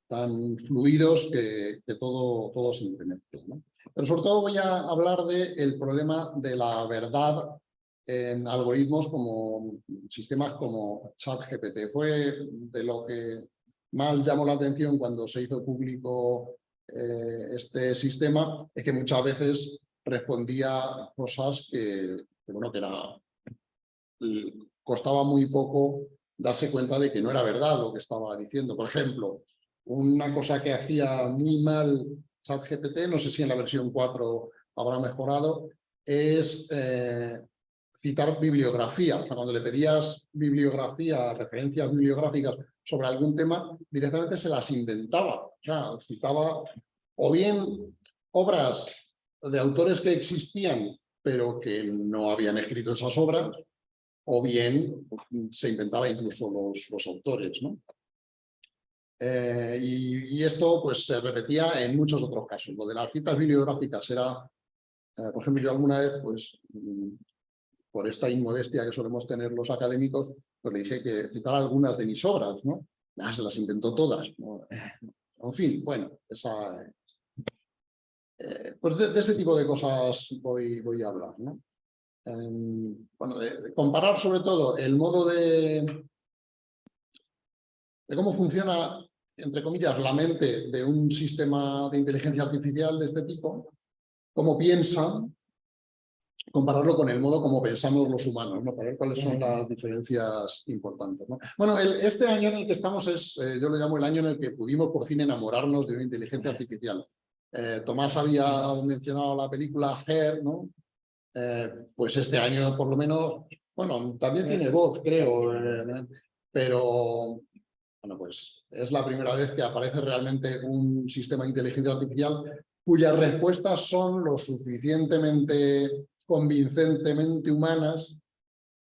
tan fluidos que todo se entremezcla, ¿no? Pero sobre todo voy a hablar del problema de la verdad en algoritmos como sistemas como ChatGPT. Fue de lo que más llamó la atención cuando se hizo público este sistema, es que muchas veces respondía cosas bueno, que costaba muy poco darse cuenta de que no era verdad lo que estaba diciendo. Por ejemplo, una cosa que hacía muy mal ChatGPT, no sé si en la versión 4 habrá mejorado, es citar bibliografía. O sea, cuando le pedías bibliografía, referencias bibliográficas sobre algún tema, directamente se las inventaba. O sea, citaba o bien obras de autores que existían, pero que no habían escrito esas obras, o bien se inventaba incluso los autores, ¿no? Y esto pues se repetía en muchos otros casos. Lo de las citas bibliográficas era, por ejemplo, yo alguna vez, pues por esta inmodestia que solemos tener los académicos, pues le dije que citara algunas de mis obras, ¿no? Se las inventó todas, ¿no? En fin, bueno, pues de ese tipo de cosas voy a hablar, ¿no? Bueno, de comparar sobre todo el modo de cómo funciona, entre comillas, la mente de un sistema de inteligencia artificial de este tipo, cómo piensan, compararlo con el modo como pensamos los humanos, ¿no? Para ver cuáles son las diferencias importantes, ¿no? Bueno, este año en el que estamos es, yo lo llamo el año en el que pudimos por fin enamorarnos de una inteligencia artificial. Tomás había mencionado la película Her, ¿no? Pues este año por lo menos, bueno, también tiene voz, creo, pero bueno, pues es la primera vez que aparece realmente un sistema de inteligencia artificial cuyas respuestas son lo suficientemente convincentemente humanas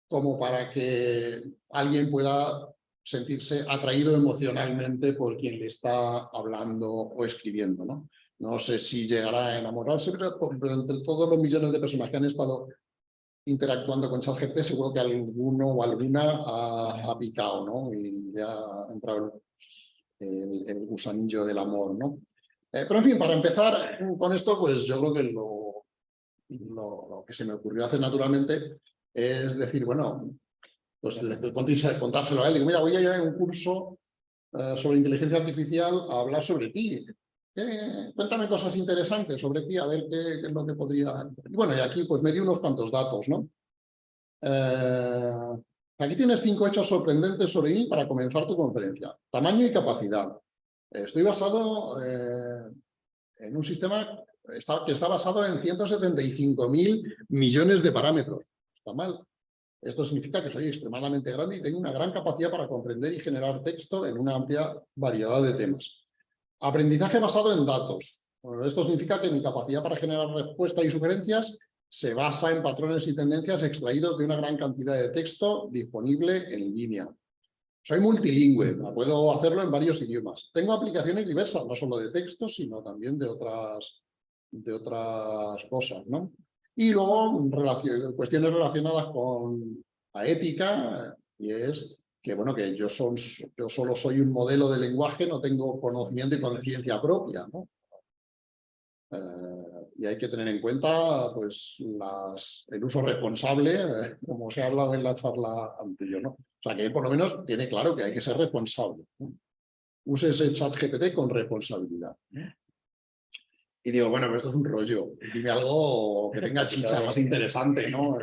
como para que alguien pueda sentirse atraído emocionalmente por quien le está hablando o escribiendo, ¿no? No sé si llegará a enamorarse, pero entre todos los millones de personas que han estado interactuando con ChatGPT, seguro que alguno o alguna ha picado, ¿no? Y ya ha entrado el gusanillo del amor, ¿no? Pero en fin, para empezar con esto, pues yo creo que lo que se me ocurrió hacer naturalmente es decir, bueno, pues contárselo a él. Digo, mira, voy a ir a un curso sobre inteligencia artificial a hablar sobre ti. Cuéntame cosas interesantes sobre ti, a ver qué es lo que podría... Y bueno, y aquí pues me dio unos cuantos datos, ¿no? Aquí tienes 5 hechos sorprendentes sobre mí para comenzar tu conferencia. Tamaño y capacidad. Estoy basado en un sistema que está basado en 175.000 millones de parámetros. Está mal. Esto significa que soy extremadamente grande y tengo una gran capacidad para comprender y generar texto en una amplia variedad de temas. Aprendizaje basado en datos. Bueno, esto significa que mi capacidad para generar respuestas y sugerencias se basa en patrones y tendencias extraídos de una gran cantidad de texto disponible en línea. Soy multilingüe, puedo hacerlo en varios idiomas. Tengo aplicaciones diversas, no solo de texto, sino también de otras cosas, ¿no? Y luego cuestiones relacionadas con la ética, y es que, bueno, que yo solo soy un modelo de lenguaje, no tengo conocimiento y conciencia propia, ¿no? Y hay que tener en cuenta pues, el uso responsable, como se ha hablado en la charla anterior, ¿no? O sea, que él por lo menos tiene claro que hay que ser responsable, ¿no? Use ese ChatGPT con responsabilidad. Y digo, bueno, pero esto es un rollo. Dime algo que tenga chicha, más interesante, ¿no?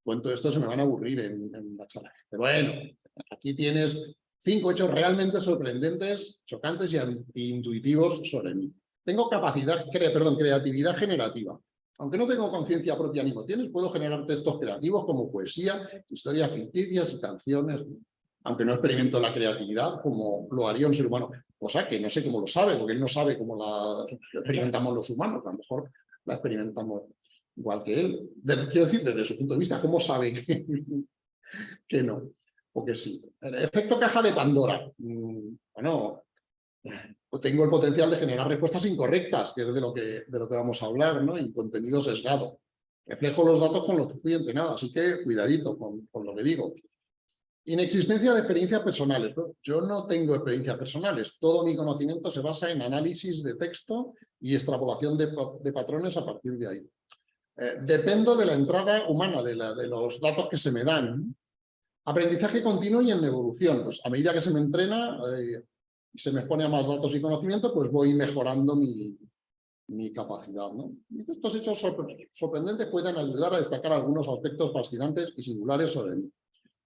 Cuento esto, se me van a aburrir en la charla. Pero bueno, aquí tienes 5 hechos realmente sorprendentes, chocantes y antiintuitivos sobre mí. Tengo creatividad generativa. Aunque no tengo conciencia propia ni emociones, puedo generar textos creativos como poesía, historias ficticias y canciones, aunque no experimento la creatividad como lo haría un ser humano, cosa que no sé cómo lo sabe, porque él no sabe cómo la experimentamos los humanos, a lo mejor la experimentamos igual que él. Quiero decir, desde su punto de vista, ¿cómo sabe que no? O que sí. El efecto caja de Pandora. Bueno, tengo el potencial de generar respuestas incorrectas, que es de lo que vamos a hablar, ¿no? Y contenido sesgado. Reflejo los datos con los que fui entrenado, así que cuidadito con lo que digo. Inexistencia de experiencias personales. Yo no tengo experiencias personales. Todo mi conocimiento se basa en análisis de texto y extrapolación de patrones a partir de ahí. Dependo de la entrada humana, de los datos que se me dan. Aprendizaje continuo y en evolución. Pues a medida que se me entrena y se me expone a más datos y conocimiento, pues voy mejorando mi capacidad, ¿no? Y estos hechos sorprendentes pueden ayudar a destacar algunos aspectos fascinantes y singulares sobre mí.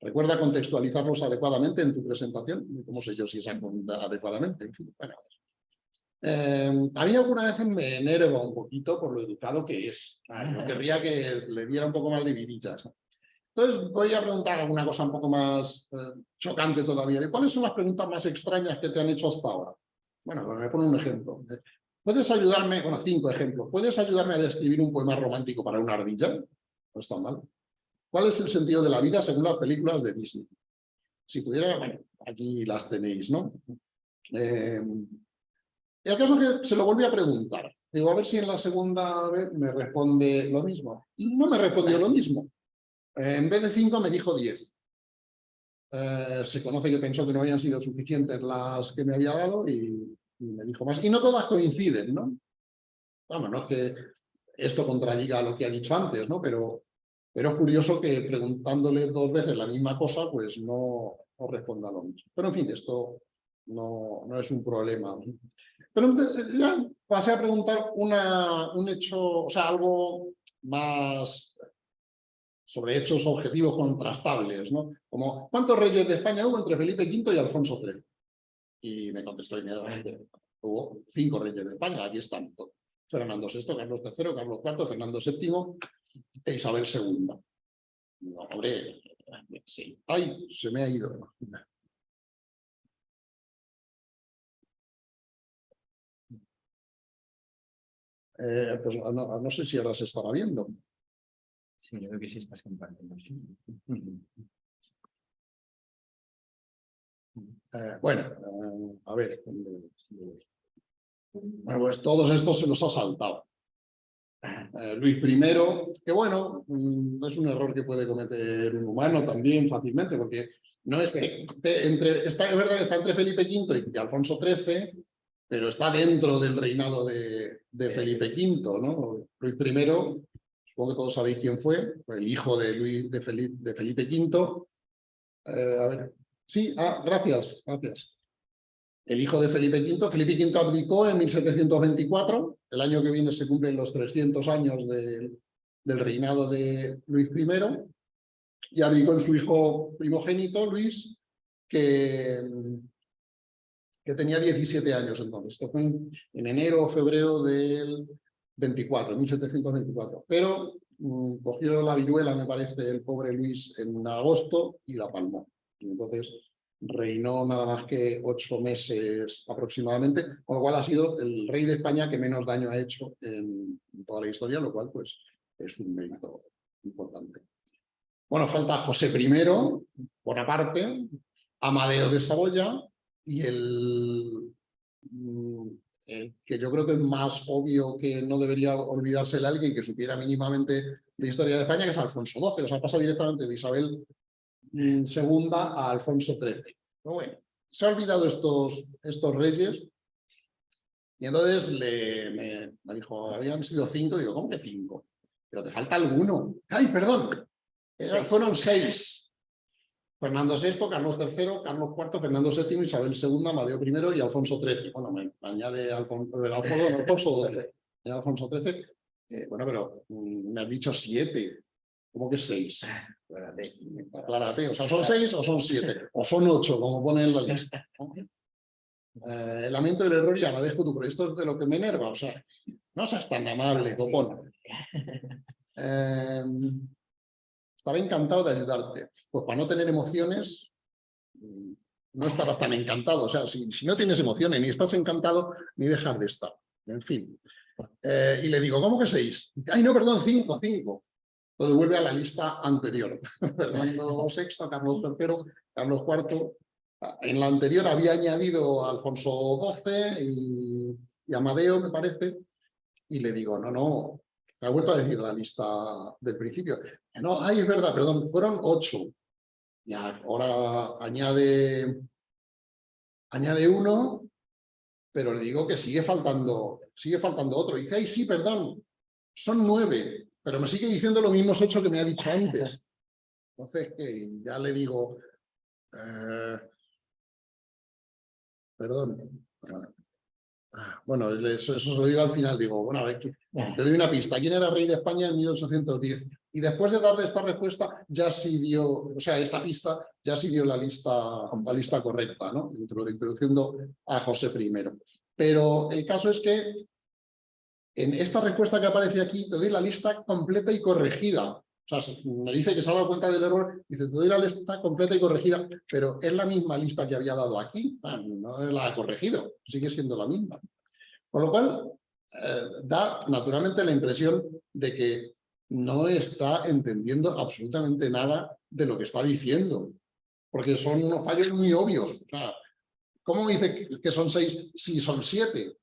Recuerda contextualizarlos adecuadamente en tu presentación. ¿Cómo sé yo si es adecuadamente? En fin, bueno. A mí alguna vez me enerva un poquito por lo educado que es. Yo querría que le diera un poco más de vidillas. Entonces voy a preguntar alguna cosa un poco más chocante todavía. ¿De cuáles son las preguntas más extrañas que te han hecho hasta ahora? Bueno, pues me pongo un ejemplo. ¿Puedes ayudarme? Bueno, 5 ejemplos. ¿Puedes ayudarme a describir un poema romántico para una ardilla? No está mal. ¿Cuál es el sentido de la vida según las películas de Disney? Si pudiera, bueno, aquí las tenéis, ¿no? El caso es que se lo volví a preguntar. Digo, a ver si en la segunda vez me responde lo mismo. Y no me respondió lo mismo. En vez de 5 me dijo 10. Se conoce que pensó que no habían sido suficientes las que me había dado y me dijo más. Y no todas coinciden, ¿no? Vamos, no es que esto contradiga lo que ha dicho antes, ¿no? Pero es curioso que preguntándole 2 veces la misma cosa, pues no responda lo mismo. Pero en fin, esto no es un problema. Pero ya pasé a preguntar un hecho, o sea, algo más sobre hechos objetivos contrastables, ¿no? Como, ¿cuántos reyes de España hubo entre Felipe V y Alfonso XIII? Y me contestó inmediatamente, hubo 5 reyes de España, aquí están todos. Fernando VI, Carlos III, Carlos IV, Fernando VII e Isabel II. No, hombre, sí. ¡Ay! Se me ha ido. Pues no sé si ahora se estará viendo. Sí, yo creo que sí estás compartiendo. Bueno, a ver. Bueno, pues todos estos se los ha saltado. Luis I, que bueno, es un error que puede cometer un humano también fácilmente, porque no es que es verdad que está entre Felipe V y Alfonso XIII, pero está dentro del reinado de Felipe V, ¿no? Luis I, supongo que todos sabéis quién fue el hijo de Felipe V. A ver, sí, gracias. El hijo de Felipe V. Felipe V abdicó en 1724. El año que viene se cumplen los 300 años del reinado de Luis I. Y abdicó en su hijo primogénito, Luis, que tenía 17 años entonces. Esto fue en enero o febrero del 24, 1724. Pero cogió la viruela, me parece, el pobre Luis en agosto y la palmó. Y entonces reinó nada más que 8 meses aproximadamente, con lo cual ha sido el rey de España que menos daño ha hecho en toda la historia, lo cual pues es un mérito importante. Bueno, falta José I, Bonaparte, Amadeo de Saboya y el que yo creo que es más obvio que no debería olvidarse de alguien que supiera mínimamente de historia de España, que es Alfonso XII. O sea, pasa directamente de Isabel II a Alfonso XIII. Pero bueno, se ha olvidado estos reyes y entonces me dijo, habían sido 5. Digo, ¿cómo que 5? Pero te falta alguno. ¡Ay, perdón! Fueron 6. Fernando VI, Carlos III, Carlos IV, Fernando VII, Isabel II, Amadeo I y Alfonso XIII. Bueno, me añade Alfonso XII. Alfonso XIII. Bueno, pero me has dicho 7. ¿Cómo que 6? Aclárate. O sea, ¿son 6 o son 7? O son 8, como pone en la lista. Lamento el error y agradezco tu, pero esto es de lo que me enerva. O sea, no seas tan amable, copón. Estaré encantado de ayudarte. Pues para no tener emociones, no estarás tan encantado. O sea, si no tienes emociones, ni estás encantado, ni dejar de estar. En fin. Y le digo, ¿cómo que 6? Ay, no, perdón, 5. Entonces vuelve a la lista anterior. Fernando VI, Carlos III, Carlos IV. En la anterior había añadido a Alfonso XII y Amadeo, me parece. Y le digo, no. Me ha vuelto a decir la lista del principio. No, es verdad, perdón, fueron 8. Y ahora añade uno, pero le digo que sigue faltando otro. Y dice, ay, sí, perdón, son 9, pero me sigue diciendo los mismos 8 que me ha dicho antes. Entonces, que ya le digo, perdón. Bueno, eso se lo digo al final, digo, bueno, a ver, te doy una pista. ¿Quién era rey de España en 1810? Y después de darle esta respuesta, ya sí dio, o sea, esta pista, ya sí dio la lista correcta, ¿no? Introduciendo a José I. Pero el caso es que en esta respuesta que aparece aquí, te doy la lista completa y corregida. O sea, me dice que se ha dado cuenta del error, dice, te doy la lista completa y corregida, pero es la misma lista que había dado aquí, no la ha corregido, sigue siendo la misma. Con lo cual, da naturalmente la impresión de que no está entendiendo absolutamente nada de lo que está diciendo, porque son unos fallos muy obvios. O sea, ¿cómo me dice que son 6 si son 7?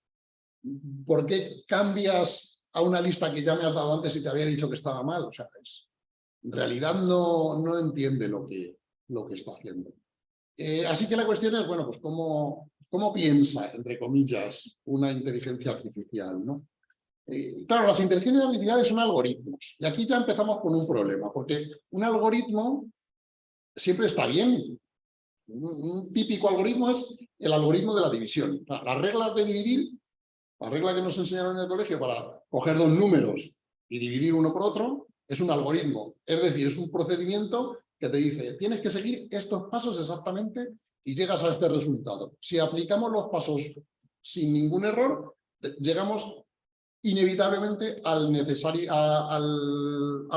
¿Por qué cambias a una lista que ya me has dado antes y te había dicho que estaba mal? O sea, en realidad no entiende lo que está haciendo. Así que la cuestión es, bueno, pues cómo piensa, entre comillas, una inteligencia artificial, ¿no? Claro, las inteligencias artificiales son algoritmos. Y aquí ya empezamos con un problema, porque un algoritmo siempre está bien. Un típico algoritmo es el algoritmo de la división. O sea, las reglas de dividir, la regla que nos enseñaron en el colegio para coger 2 números y dividir uno por otro, es un algoritmo. Es decir, es un procedimiento que te dice, tienes que seguir estos pasos exactamente y llegas a este resultado. Si aplicamos los pasos sin ningún error, llegamos inevitablemente al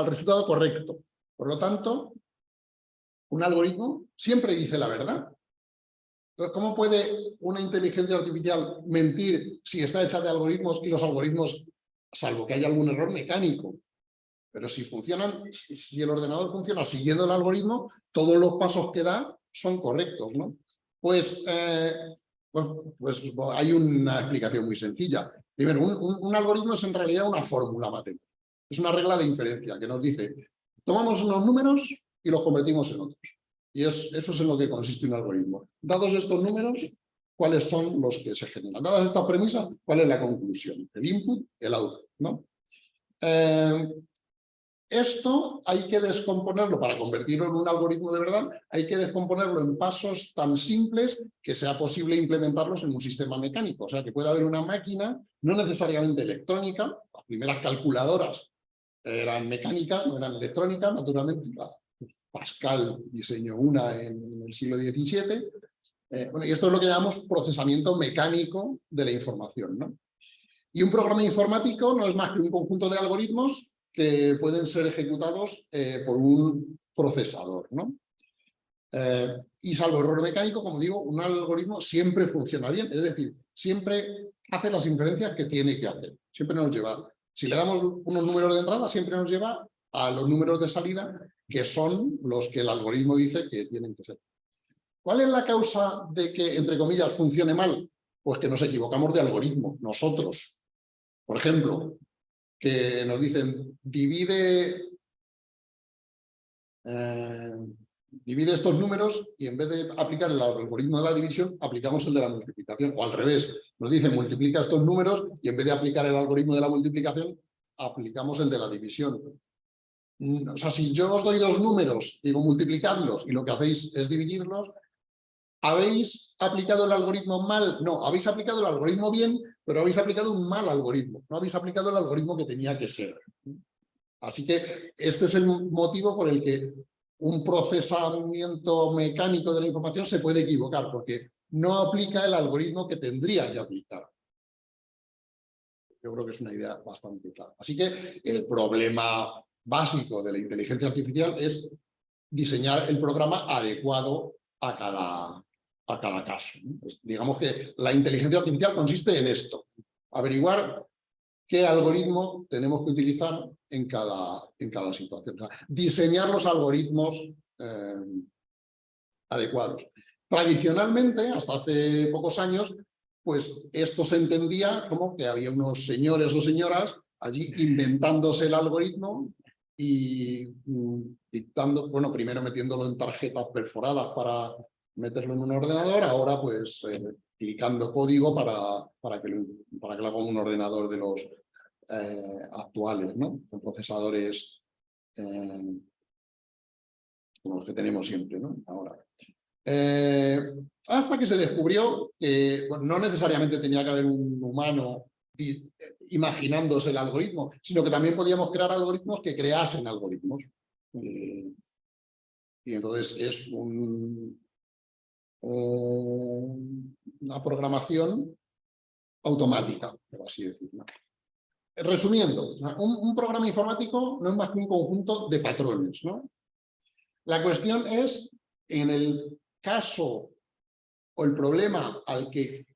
resultado correcto. Por lo tanto, un algoritmo siempre dice la verdad. Entonces, ¿cómo puede una inteligencia artificial mentir si está hecha de algoritmos y los algoritmos, salvo que haya algún error mecánico? Pero si funcionan, si el ordenador funciona siguiendo el algoritmo, todos los pasos que da son correctos, ¿no? Pues hay una explicación muy sencilla. Primero, un algoritmo es en realidad una fórmula matemática. Es una regla de inferencia que nos dice, tomamos unos números y los convertimos en otros. Y eso es en lo que consiste un algoritmo. Dados estos números, ¿cuáles son los que se generan? Dadas estas premisas, ¿cuál es la conclusión? El input, el output, ¿no? Esto hay que descomponerlo, para convertirlo en un algoritmo de verdad, hay que descomponerlo en pasos tan simples que sea posible implementarlos en un sistema mecánico. O sea, que pueda haber una máquina, no necesariamente electrónica, las primeras calculadoras eran mecánicas, no eran electrónicas, naturalmente. Pascal diseñó una en el siglo XVII. Bueno, y esto es lo que llamamos procesamiento mecánico de la información, ¿no? Y un programa informático no es más que un conjunto de algoritmos que pueden ser ejecutados por un procesador, ¿no? Y salvo error mecánico, como digo, un algoritmo siempre funciona bien, es decir, siempre hace las inferencias que tiene que hacer, siempre nos lleva, si le damos unos números de entrada, siempre nos lleva a los números de salida, que son los que el algoritmo dice que tienen que ser. ¿Cuál es la causa de que, entre comillas, funcione mal? Pues que nos equivocamos de algoritmo, nosotros. Por ejemplo, que nos dicen, divide estos números y en vez de aplicar el algoritmo de la división, aplicamos el de la multiplicación. O al revés, nos dicen, multiplica estos números y en vez de aplicar el algoritmo de la multiplicación, aplicamos el de la división. O sea, si yo os doy 2 números, digo multiplicadlos y lo que hacéis es dividirlos, ¿habéis aplicado el algoritmo mal? No, habéis aplicado el algoritmo bien, pero habéis aplicado un mal algoritmo. No habéis aplicado el algoritmo que tenía que ser. Así que este es el motivo por el que un procesamiento mecánico de la información se puede equivocar, porque no aplica el algoritmo que tendría que aplicar. Yo creo que es una idea bastante clara. Así que el problema básico de la inteligencia artificial es diseñar el programa adecuado a cada caso. Pues digamos que la inteligencia artificial consiste en esto, averiguar qué algoritmo tenemos que utilizar en cada situación. O sea, diseñar los algoritmos adecuados. Tradicionalmente, hasta hace pocos años, pues esto se entendía como que había unos señores o señoras allí inventándose el algoritmo, y dictando, bueno, primero metiéndolo en tarjetas perforadas para meterlo en un ordenador, ahora pues clicando código para que lo haga un ordenador de los actuales, ¿no? Con procesadores como los que tenemos siempre, ¿no? Ahora. Hasta que se descubrió que bueno, no necesariamente tenía que haber un humano imaginándose el algoritmo, sino que también podíamos crear algoritmos que creasen algoritmos. Y entonces es una programación automática, por así decirlo. Resumiendo, un programa informático no es más que un conjunto de patrones, ¿no? La cuestión es, en el caso o el problema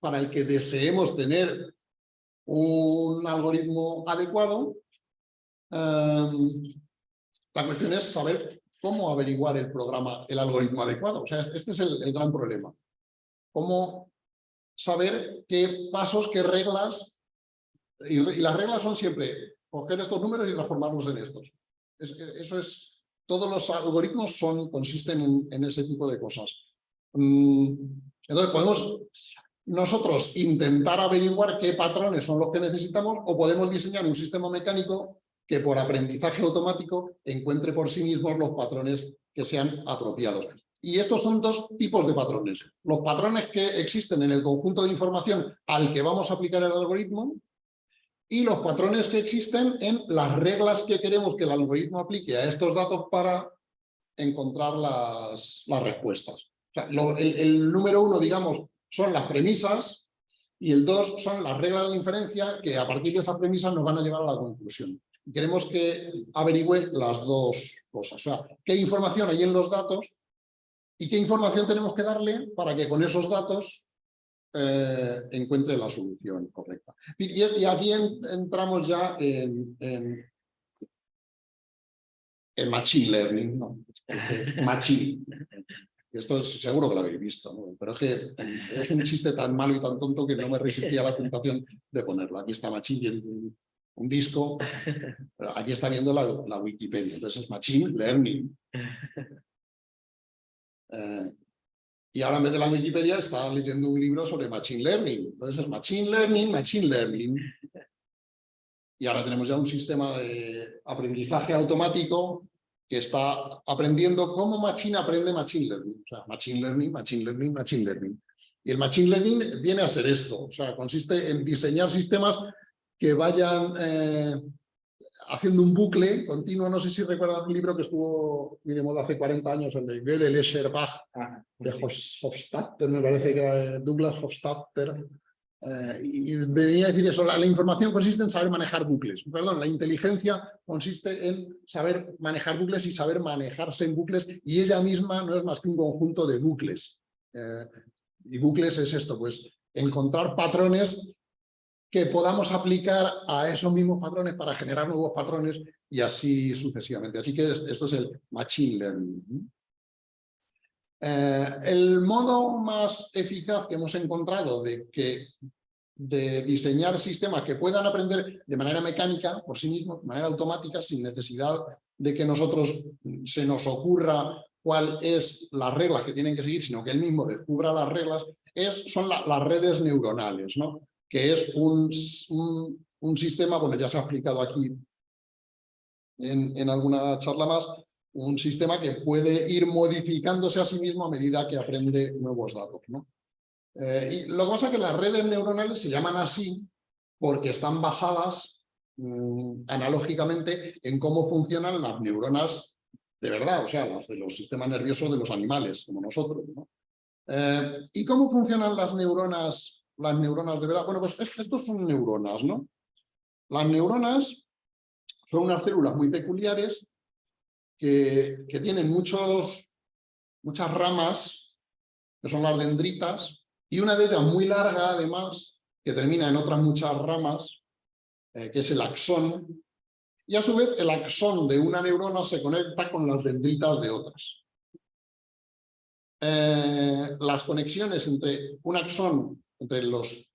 para el que deseemos tener un algoritmo adecuado, la cuestión es saber cómo averiguar el algoritmo adecuado. O sea, este es el gran problema. Cómo saber qué pasos, qué reglas, y las reglas son siempre coger estos números y transformarlos en estos. Eso es, todos los algoritmos consisten en ese tipo de cosas. Entonces podemos nosotros intentar averiguar qué patrones son los que necesitamos o podemos diseñar un sistema mecánico que por aprendizaje automático encuentre por sí mismos los patrones que sean apropiados. Y estos son dos tipos de patrones. Los patrones que existen en el conjunto de información al que vamos a aplicar el algoritmo y los patrones que existen en las reglas que queremos que el algoritmo aplique a estos datos para encontrar las respuestas. O sea, el número 1, digamos, son las premisas y el 2 son las reglas de inferencia que a partir de esas premisas nos van a llevar a la conclusión. Queremos que averigüe las dos cosas. O sea, qué información hay en los datos y qué información tenemos que darle para que con esos datos encuentre la solución correcta. Y aquí entramos ya en Machine Learning, ¿no? Machine. Esto seguro que lo habéis visto, ¿no? Pero es que es un chiste tan malo y tan tonto que no me resistía a la tentación de ponerlo. Aquí está Machine, un disco, pero aquí está viendo la Wikipedia. Entonces es Machine Learning. Y ahora en vez de la Wikipedia está leyendo un libro sobre Machine Learning. Entonces es Machine Learning, Machine Learning. Y ahora tenemos ya un sistema de aprendizaje automático que está aprendiendo cómo Machine aprende Machine Learning. O sea, Machine Learning, Machine Learning, Machine Learning. Y el Machine Learning viene a ser esto. O sea, consiste en diseñar sistemas que vayan haciendo un bucle continuo. No sé si recuerdan un libro que estuvo muy de moda hace 40 años, el de Gödel, Escher-Bach, de Hofstadter, me parece que era Douglas Hofstadter. Y venía a decir eso, la información consiste en saber manejar bucles. Perdón, la inteligencia consiste en saber manejar bucles y saber manejarse en bucles, y ella misma no es más que un conjunto de bucles. Y bucles es esto, pues encontrar patrones que podamos aplicar a esos mismos patrones para generar nuevos patrones y así sucesivamente. Así que esto es el Machine Learning. El modo más eficaz que hemos encontrado de diseñar sistemas que puedan aprender de manera mecánica por sí mismos, de manera automática, sin necesidad de que nosotros se nos ocurra cuál es las reglas que tienen que seguir, sino que él mismo descubra las reglas, son las redes neuronales, ¿no? Que es un sistema, bueno, ya se ha explicado aquí en alguna charla más, un sistema que puede ir modificándose a sí mismo a medida que aprende nuevos datos, ¿no? Y lo que pasa es que las redes neuronales se llaman así porque están basadas analógicamente en cómo funcionan las neuronas de verdad, o sea, las de los sistemas nerviosos de los animales, como nosotros, ¿no? ¿Y cómo funcionan las neuronas de verdad? Bueno, pues estos son neuronas, ¿no? Las neuronas son unas células muy peculiares que tienen muchas ramas, que son las dendritas, y una de ellas muy larga, además, que termina en otras muchas ramas, que es el axón, y a su vez el axón de una neurona se conecta con las dendritas de otras. Las conexiones entre un axón, entre los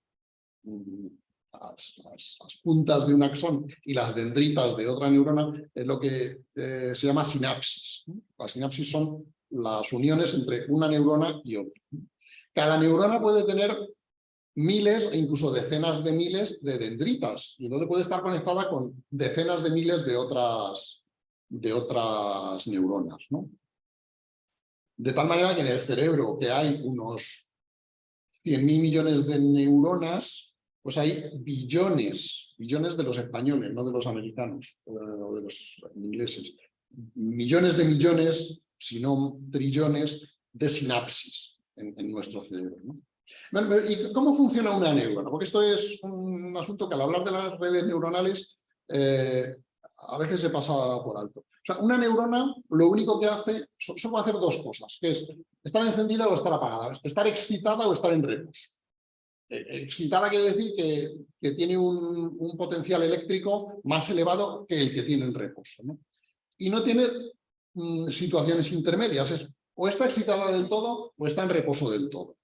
las puntas de un axón y las dendritas de otra neurona, es lo que se llama sinapsis, ¿no? Las sinapsis son las uniones entre una neurona y otra. Cada neurona puede tener miles e incluso decenas de miles de dendritas, y entonces puede estar conectada con decenas de miles de otras neuronas, ¿no? De tal manera que en el cerebro, que hay unos 100.000 millones de neuronas, pues hay billones de los españoles, no de los americanos o de los ingleses. Millones, si no trillones, de sinapsis en nuestro cerebro, ¿no? Bueno, ¿y cómo funciona una neurona? Porque esto es un asunto que al hablar de las redes neuronales a veces se pasa por alto. O sea, una neurona lo único que hace, solo puede hacer dos cosas, que es estar encendida o estar apagada, estar excitada o estar en reposo. Excitada quiere decir que tiene un potencial eléctrico más elevado que el que tiene en reposo, ¿no? Y no tiene situaciones intermedias, es o está excitada del todo o está en reposo del todo.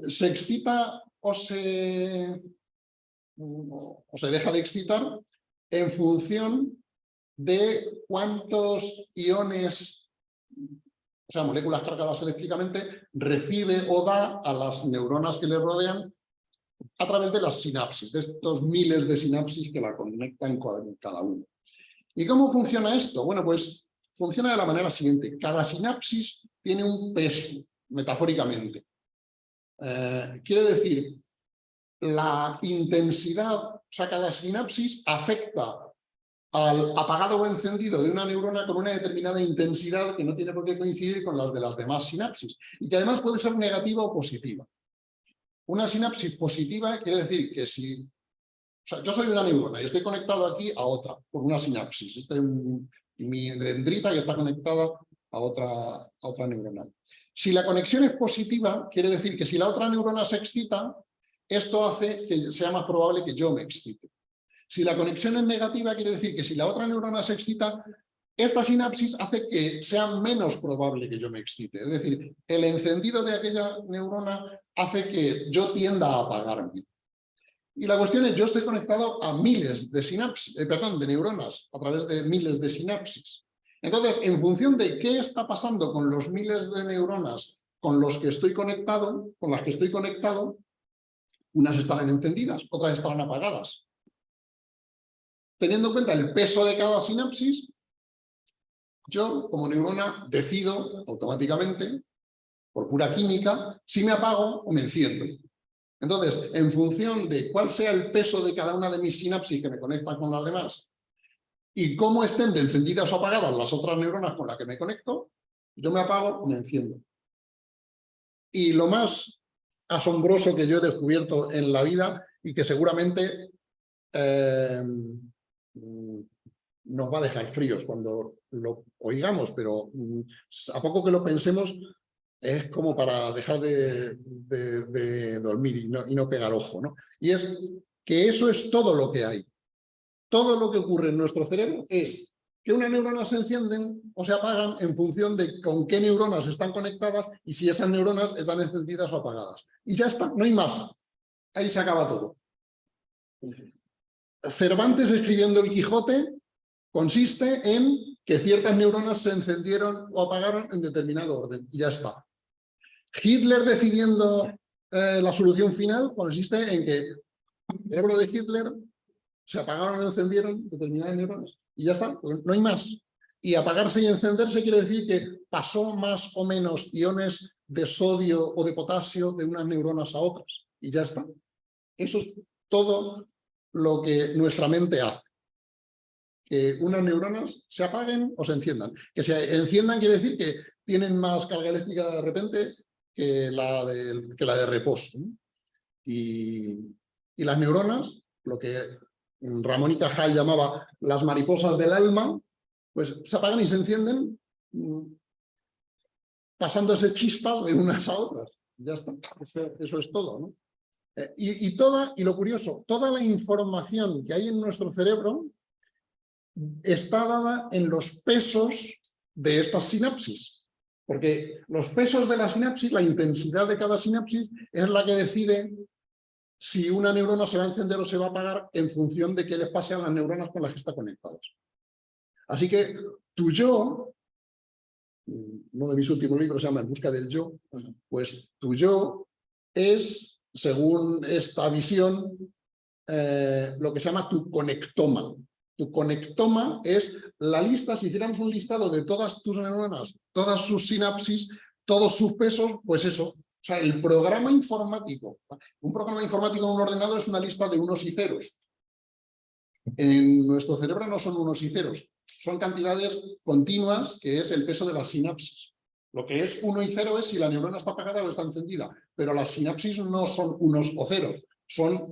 Se excita o se deja de excitar en función de cuántos iones, o sea, moléculas cargadas eléctricamente, recibe o da a las neuronas que le rodean a través de las sinapsis, de estos miles de sinapsis que la conectan cada uno. ¿Y cómo funciona esto? Bueno, pues funciona de la manera siguiente. Cada sinapsis tiene un peso, metafóricamente. Quiere decir, la intensidad, o sea, cada sinapsis afecta al apagado o encendido de una neurona con una determinada intensidad que no tiene por qué coincidir con las de las demás sinapsis y que además puede ser negativa o positiva. Una sinapsis positiva quiere decir que si... O sea, yo soy una neurona y estoy conectado aquí a otra por una sinapsis. Esta es mi dendrita que está conectada a otra neurona. Si la conexión es positiva, quiere decir que si la otra neurona se excita, esto hace que sea más probable que yo me excite. Si la conexión es negativa, quiere decir que si la otra neurona se excita, esta sinapsis hace que sea menos probable que yo me excite. Es decir, el encendido de aquella neurona hace que yo tienda a apagarme. Y la cuestión es, yo estoy conectado a miles de sinapsis, de neuronas, a través de miles de sinapsis. Entonces, en función de qué está pasando con los miles de neuronas con los que estoy conectado, con las que estoy conectado, unas estarán encendidas, otras estarán apagadas. Teniendo en cuenta el peso de cada sinapsis, yo, como neurona, decido automáticamente, por pura química, si me apago o me enciendo. Entonces, en función de cuál sea el peso de cada una de mis sinapsis que me conectan con las demás y cómo estén de encendidas o apagadas las otras neuronas con las que me conecto, yo me apago o me enciendo. Y lo más asombroso que yo he descubierto en la vida y que seguramente nos va a dejar fríos cuando lo oigamos, pero a poco que lo pensemos es como para dejar de dormir y no pegar ojo, ¿no? Y es que eso es todo lo que hay. Todo lo que ocurre en nuestro cerebro es que unas neuronas se encienden o se apagan en función de con qué neuronas están conectadas y si esas neuronas están encendidas o apagadas. Y ya está, no hay más. Ahí se acaba todo. Cervantes, escribiendo el Quijote, consiste en que ciertas neuronas se encendieron o apagaron en determinado orden. Y ya está. Hitler decidiendo la solución final consiste en que el cerebro de Hitler se apagaron o encendieron determinadas neuronas. Y ya está, pues no hay más. Y apagarse y encenderse quiere decir que pasó más o menos iones de sodio o de potasio de unas neuronas a otras. Y ya está. Eso es todo lo que nuestra mente hace. Que unas neuronas se apaguen o se enciendan. Que se enciendan quiere decir que tienen más carga eléctrica de repente que la de reposo, ¿no? Y las neuronas, lo que Ramón y Cajal llamaba las mariposas del alma, pues se apagan y se encienden pasando ese chispa de unas a otras. Ya está, eso es todo, ¿no? Y lo curioso, toda la información que hay en nuestro cerebro está dada en los pesos de estas sinapsis. Porque los pesos de la sinapsis, la intensidad de cada sinapsis, es la que decide si una neurona se va a encender o se va a apagar en función de qué les pase a las neuronas con las que está conectadas. Así que tu yo, uno de mis últimos libros se llama En busca del yo, pues tu yo es, según esta visión, lo que se llama tu conectoma. Tu conectoma es la lista, si hiciéramos un listado de todas tus neuronas, todas sus sinapsis, todos sus pesos, pues eso. O sea, el programa informático. Un programa informático en un ordenador es una lista de unos y ceros. En nuestro cerebro no son unos y ceros, son cantidades continuas, que es el peso de las sinapsis. Lo que es 1 y 0 es si la neurona está apagada o está encendida, pero las sinapsis no son unos o ceros.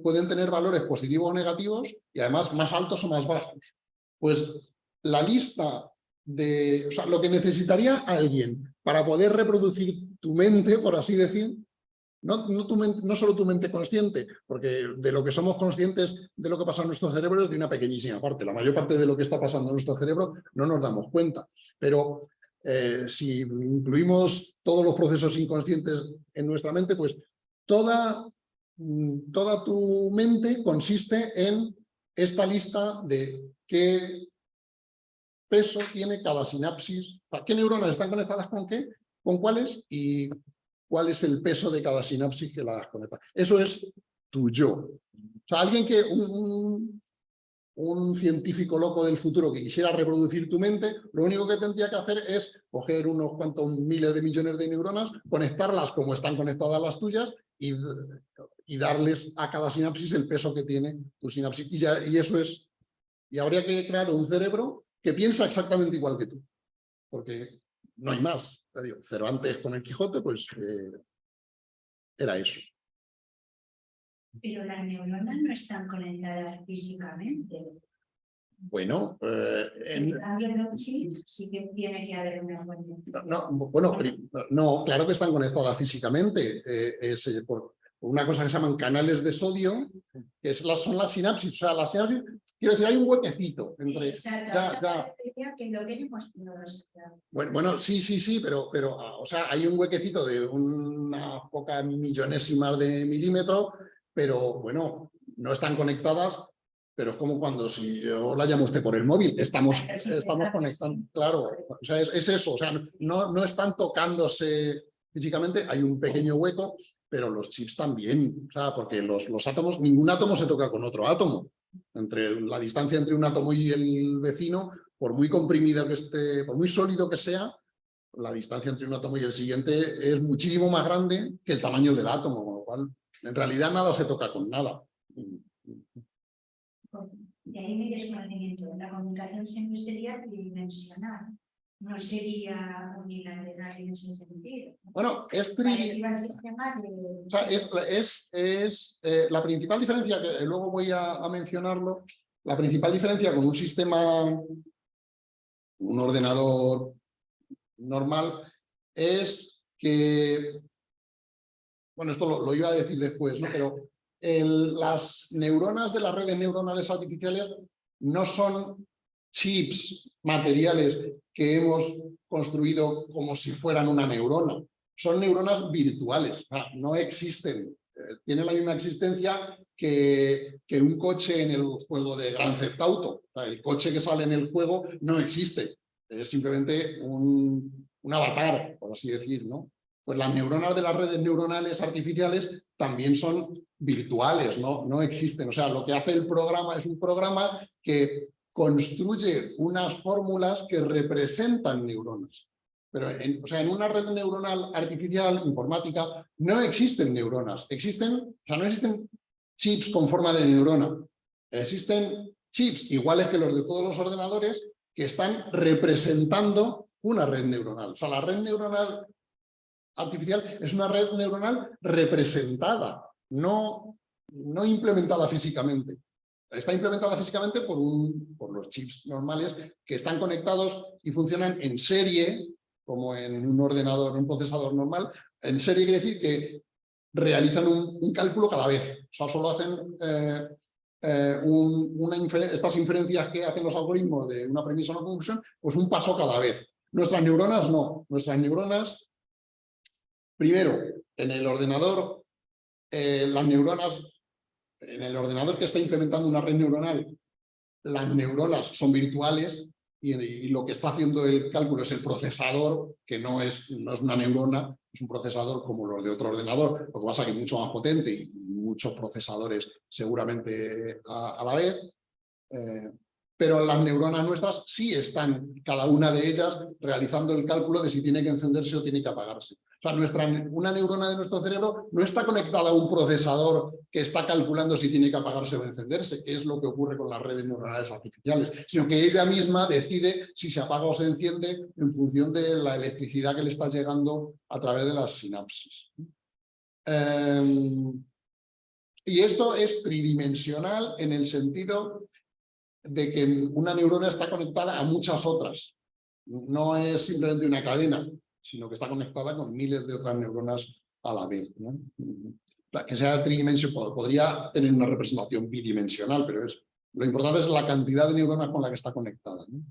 Pueden tener valores positivos o negativos y además más altos o más bajos. Pues la lista de... O sea, lo que necesitaría alguien para poder reproducir tu mente, por así decir, no solo tu mente consciente, porque de lo que somos conscientes de lo que pasa en nuestro cerebro es de una pequeñísima parte. La mayor parte de lo que está pasando en nuestro cerebro no nos damos cuenta. Pero si incluimos todos los procesos inconscientes en nuestra mente, pues toda tu mente consiste en esta lista de qué peso tiene cada sinapsis, qué neuronas están conectadas con qué, con cuáles y cuál es el peso de cada sinapsis que las conecta. Eso es tu yo. O sea, alguien que, un científico loco del futuro que quisiera reproducir tu mente, lo único que tendría que hacer es coger unos cuantos miles de millones de neuronas, conectarlas como están conectadas las tuyas y darles a cada sinapsis el peso que tiene tu sinapsis. Y eso es. Y habría que crear un cerebro que piensa exactamente igual que tú. Porque no hay más. Cervantes con el Quijote, pues era eso. Pero las neuronas no están conectadas físicamente. Bueno, En cambio, los chips sí que tiene que haber una conexión. No, claro que están conectadas físicamente. Por una cosa que se llaman canales de sodio, que son las sinapsis. O sea, las sinapsis, quiero decir, hay un huequecito entre... Bueno, sí, pero o sea, hay un huequecito de unas pocas millonésimas de milímetros, pero bueno, no están conectadas, pero es como cuando si yo la llamo usted por el móvil, estamos conectando, claro, o sea, es eso, o sea, no están tocándose físicamente, hay un pequeño hueco, pero los chips también, o sea, porque los átomos, ningún átomo se toca con otro átomo. La distancia entre un átomo y el vecino, por muy comprimida que esté, por muy sólido que sea, la distancia entre un átomo y el siguiente es muchísimo más grande que el tamaño del átomo, con lo cual, en realidad, nada se toca con nada. Y ahí mi desconocimiento. La comunicación siempre sería tridimensional. No sería unilateral en ese sentido. Bueno, es tridimensional. O sea, es la principal diferencia, que luego voy a mencionarlo, la principal diferencia con un sistema, un ordenador normal, es que, bueno, esto lo iba a decir después, ¿no? Pero las neuronas de las redes neuronales artificiales no son chips materiales que hemos construido como si fueran una neurona. Son neuronas virtuales, no existen. Tienen la misma existencia que un coche en el juego de Grand Theft Auto. El coche que sale en el juego no existe. Es simplemente un avatar, por así decir, ¿no? Pues las neuronas de las redes neuronales artificiales también son virtuales, no existen. O sea, lo que hace el programa es un programa que construye unas fórmulas que representan neuronas. Pero en una red neuronal artificial, informática, no existen neuronas. No existen chips con forma de neurona. Existen chips iguales que los de todos los ordenadores que están representando una red neuronal. O sea, la red neuronal artificial es una red neuronal representada, no implementada físicamente. Está implementada físicamente por los chips normales que están conectados y funcionan en serie, como en un ordenador, un procesador normal. En serie quiere decir que realizan un cálculo cada vez. O sea, solo hacen estas inferencias que hacen los algoritmos de una premisa o una conclusión, pues un paso cada vez. Nuestras neuronas no. Nuestras neuronas, primero, en el ordenador, las neuronas en el ordenador que está implementando una red neuronal, las neuronas son virtuales y lo que está haciendo el cálculo es el procesador, que no es una neurona, es un procesador como los de otro ordenador, lo que pasa es que es mucho más potente y muchos procesadores seguramente a la vez. Pero las neuronas nuestras sí están, cada una de ellas, realizando el cálculo de si tiene que encenderse o tiene que apagarse. O sea, una neurona de nuestro cerebro no está conectada a un procesador que está calculando si tiene que apagarse o encenderse, que es lo que ocurre con las redes neuronales artificiales, sino que ella misma decide si se apaga o se enciende en función de la electricidad que le está llegando a través de las sinapsis. Y esto es tridimensional en el sentido de que una neurona está conectada a muchas otras. No es simplemente una cadena, sino que está conectada con miles de otras neuronas a la vez, ¿no? Que sea tridimensional, podría tener una representación bidimensional, pero lo importante es la cantidad de neuronas con la que está conectada, ¿no?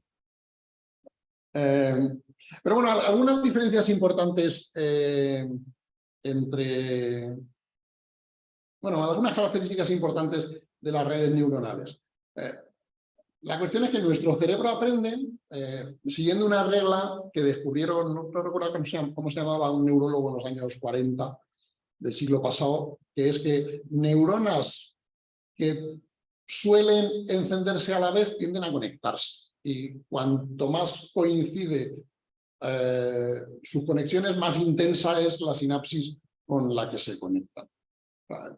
Pero bueno, algunas diferencias importantes algunas características importantes de las redes neuronales. La cuestión es que nuestro cerebro aprende siguiendo una regla que descubrieron, no recuerdo cómo se llamaba un neurólogo en los años 40 del siglo pasado, que es que neuronas que suelen encenderse a la vez tienden a conectarse. Y cuanto más coincide sus conexiones, más intensa es la sinapsis con la que se conectan.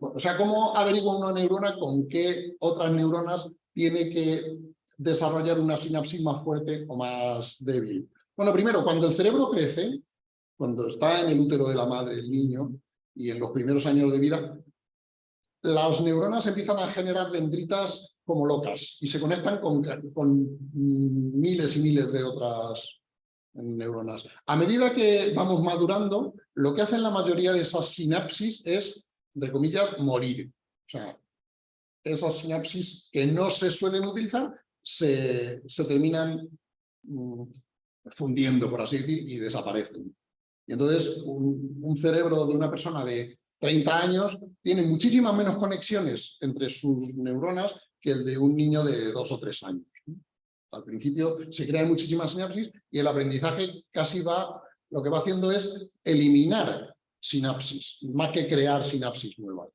O sea, ¿cómo averigua una neurona con qué otras neuronas tiene que desarrollar una sinapsis más fuerte o más débil? Bueno, primero, cuando el cerebro crece, cuando está en el útero de la madre, el niño, y en los primeros años de vida, las neuronas empiezan a generar dendritas como locas y se conectan con miles y miles de otras neuronas. A medida que vamos madurando, lo que hacen la mayoría de esas sinapsis es, entre comillas, morir. O sea, esas sinapsis que no se suelen utilizar se terminan fundiendo, por así decir, y desaparecen. Y entonces un cerebro de una persona de 30 años tiene muchísimas menos conexiones entre sus neuronas que el de un niño de 2 o 3 años. Al principio se crean muchísimas sinapsis y el aprendizaje lo que va haciendo es eliminar sinapsis, más que crear sinapsis nuevas.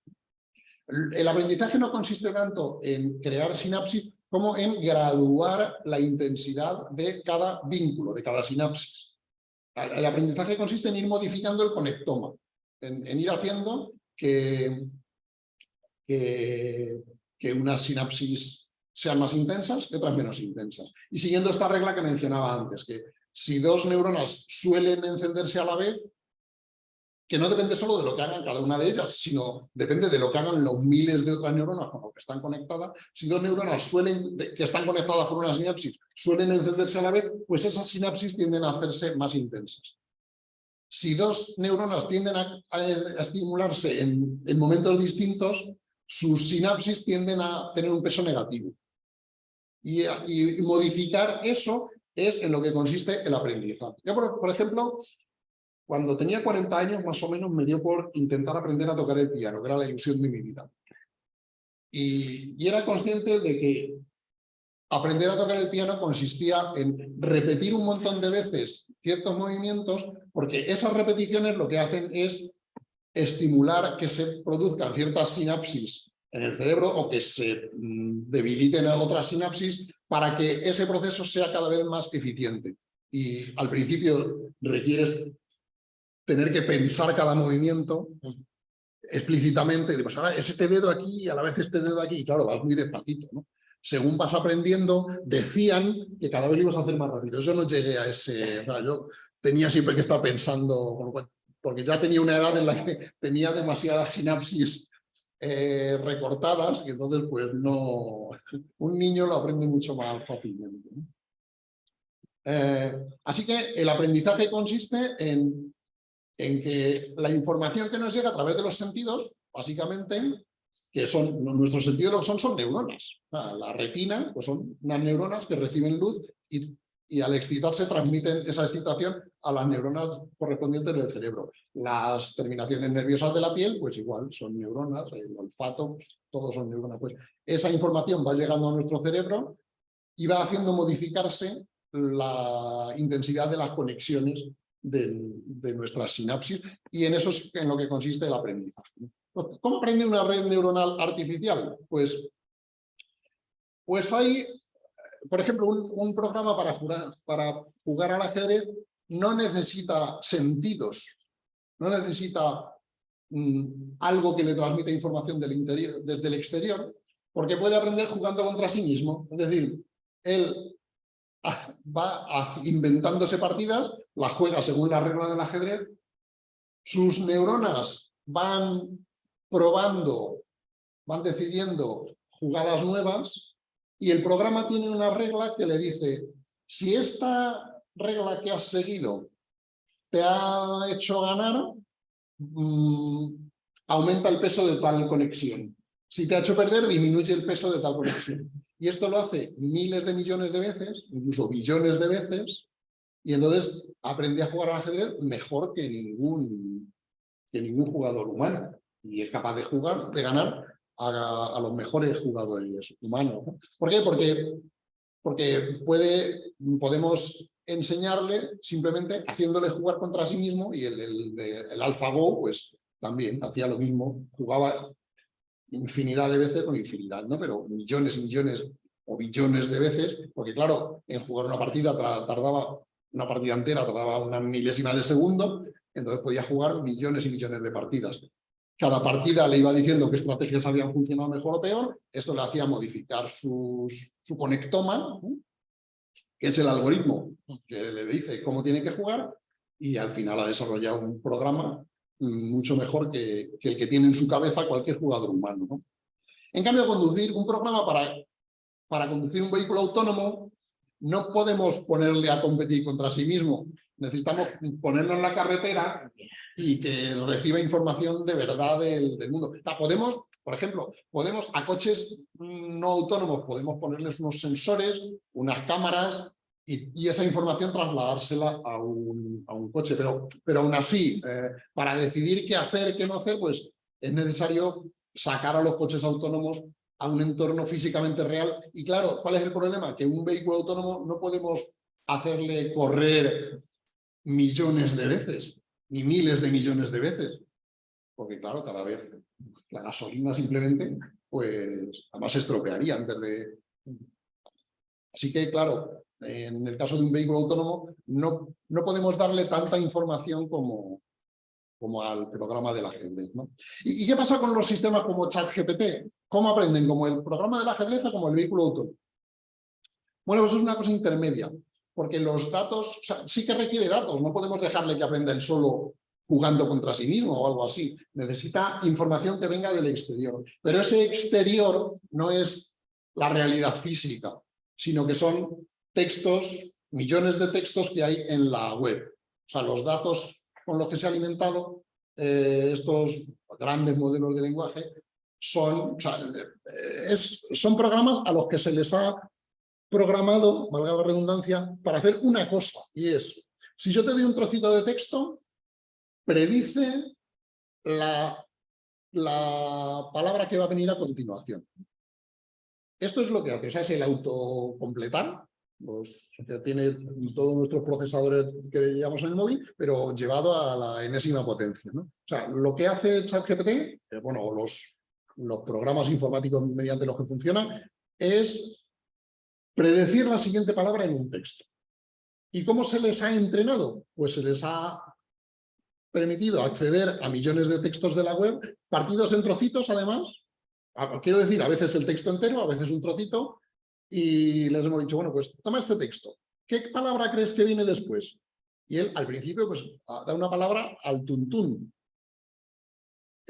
El aprendizaje no consiste tanto en crear sinapsis como en graduar la intensidad de cada vínculo, de cada sinapsis. El aprendizaje consiste en ir modificando el conectoma, en ir haciendo que unas sinapsis sean más intensas y otras menos intensas. Y siguiendo esta regla que mencionaba antes, que si dos neuronas suelen encenderse a la vez, que no depende solo de lo que hagan cada una de ellas, sino depende de lo que hagan los miles de otras neuronas con las que están conectadas. Si dos neuronas que están conectadas por una sinapsis suelen encenderse a la vez, pues esas sinapsis tienden a hacerse más intensas. Si dos neuronas tienden a estimularse en momentos distintos, sus sinapsis tienden a tener un peso negativo. Y modificar eso es en lo que consiste el aprendizaje. Yo, por ejemplo, cuando tenía 40 años, más o menos, me dio por intentar aprender a tocar el piano, que era la ilusión de mi vida. Y era consciente de que aprender a tocar el piano consistía en repetir un montón de veces ciertos movimientos, porque esas repeticiones lo que hacen es estimular que se produzcan ciertas sinapsis en el cerebro o que se debiliten otras sinapsis para que ese proceso sea cada vez más eficiente. Y al principio requieres tener que pensar cada movimiento explícitamente, pues ahora es este dedo aquí y a la vez este dedo aquí, y claro, vas muy despacito, ¿no? Según vas aprendiendo, decían que cada vez lo ibas a hacer más rápido. Yo no llegué a ese... O sea, yo tenía siempre que estar pensando, porque ya tenía una edad en la que tenía demasiadas sinapsis recortadas y entonces pues no... Un niño lo aprende mucho más fácilmente, ¿no? Así que el aprendizaje consiste en que la información que nos llega a través de los sentidos, básicamente, que son nuestros sentidos, lo que son neuronas. La retina, pues son unas neuronas que reciben luz y y al excitarse transmiten esa excitación a las neuronas correspondientes del cerebro. Las terminaciones nerviosas de la piel, pues igual, son neuronas, el olfato, pues, todos son neuronas. Pues esa información va llegando a nuestro cerebro y va haciendo modificarse la intensidad de las conexiones de nuestras sinapsis, y en eso es en lo que consiste el aprendizaje. ¿Cómo aprende una red neuronal artificial? Pues hay, por ejemplo, un programa para jugar al ajedrez no necesita sentidos, no necesita algo que le transmita información del interior, desde el exterior, porque puede aprender jugando contra sí mismo. Es decir, él va inventándose partidas, las juega según las reglas del ajedrez, sus neuronas van probando, van decidiendo jugadas nuevas, y el programa tiene una regla que le dice: si esta regla que has seguido te ha hecho ganar, aumenta el peso de tal conexión. Si te ha hecho perder, disminuye el peso de tal conexión. Y esto lo hace miles de millones de veces, incluso billones de veces, y entonces aprende a jugar al ajedrez mejor que ningún jugador humano. Y es capaz de ganar a los mejores jugadores humanos, ¿no? ¿Por qué? Porque podemos enseñarle simplemente haciéndole jugar contra sí mismo, y el AlphaGo pues también hacía lo mismo, jugaba infinidad de veces con infinidad, ¿no? Pero millones y millones o billones de veces, porque claro, en jugar una partida una partida entera tardaba una milésima de segundo, entonces podía jugar millones y millones de partidas. Cada partida le iba diciendo qué estrategias habían funcionado mejor o peor. Esto le hacía modificar su conectoma, ¿no?, que es el algoritmo que le dice cómo tiene que jugar, y al final ha desarrollado un programa mucho mejor que el que tiene en su cabeza cualquier jugador humano, ¿no? En cambio, conducir un programa para conducir un vehículo autónomo, no podemos ponerle a competir contra sí mismo. Necesitamos ponerlo en la carretera y que reciba información de verdad del mundo. O sea, podemos, por ejemplo, a coches no autónomos podemos ponerles unos sensores, unas cámaras, y esa información trasladársela a un coche. Pero aún así, para decidir qué hacer, qué no hacer, pues es necesario sacar a los coches autónomos a un entorno físicamente real. Y claro, ¿cuál es el problema? Que un vehículo autónomo no podemos hacerle correr millones de veces, ni miles de millones de veces, porque claro, cada vez la gasolina simplemente, pues además se estropearía antes de... Así que claro, en el caso de un vehículo autónomo no podemos darle tanta información como al programa del ajedrez, ¿no? ¿Y qué pasa con los sistemas como ChatGPT? ¿Cómo aprenden? ¿Como el programa del ajedrez o como el vehículo autónomo? Bueno, pues es una cosa intermedia, porque los datos, o sea, sí que requiere datos, no podemos dejarle que aprenda él solo jugando contra sí mismo o algo así. Necesita información que venga del exterior, pero ese exterior no es la realidad física, sino que son textos, millones de textos que hay en la web. O sea, los datos con los que se ha alimentado estos grandes modelos de lenguaje son programas a los que se les ha programado, valga la redundancia, para hacer una cosa, y es: si yo te doy un trocito de texto, predice la palabra que va a venir a continuación. Esto es lo que hace, o sea, es el autocompletar, que tiene todos nuestros procesadores que llevamos en el móvil, pero llevado a la enésima potencia, ¿no? O sea, lo que hace ChatGPT, bueno, los programas informáticos mediante los que funciona, es predecir la siguiente palabra en un texto. ¿Y cómo se les ha entrenado? Pues se les ha permitido acceder a millones de textos de la web, partidos en trocitos además. Quiero decir, a veces el texto entero, a veces un trocito, y les hemos dicho: bueno, pues toma este texto, ¿qué palabra crees que viene después? Y él al principio pues da una palabra al tuntún.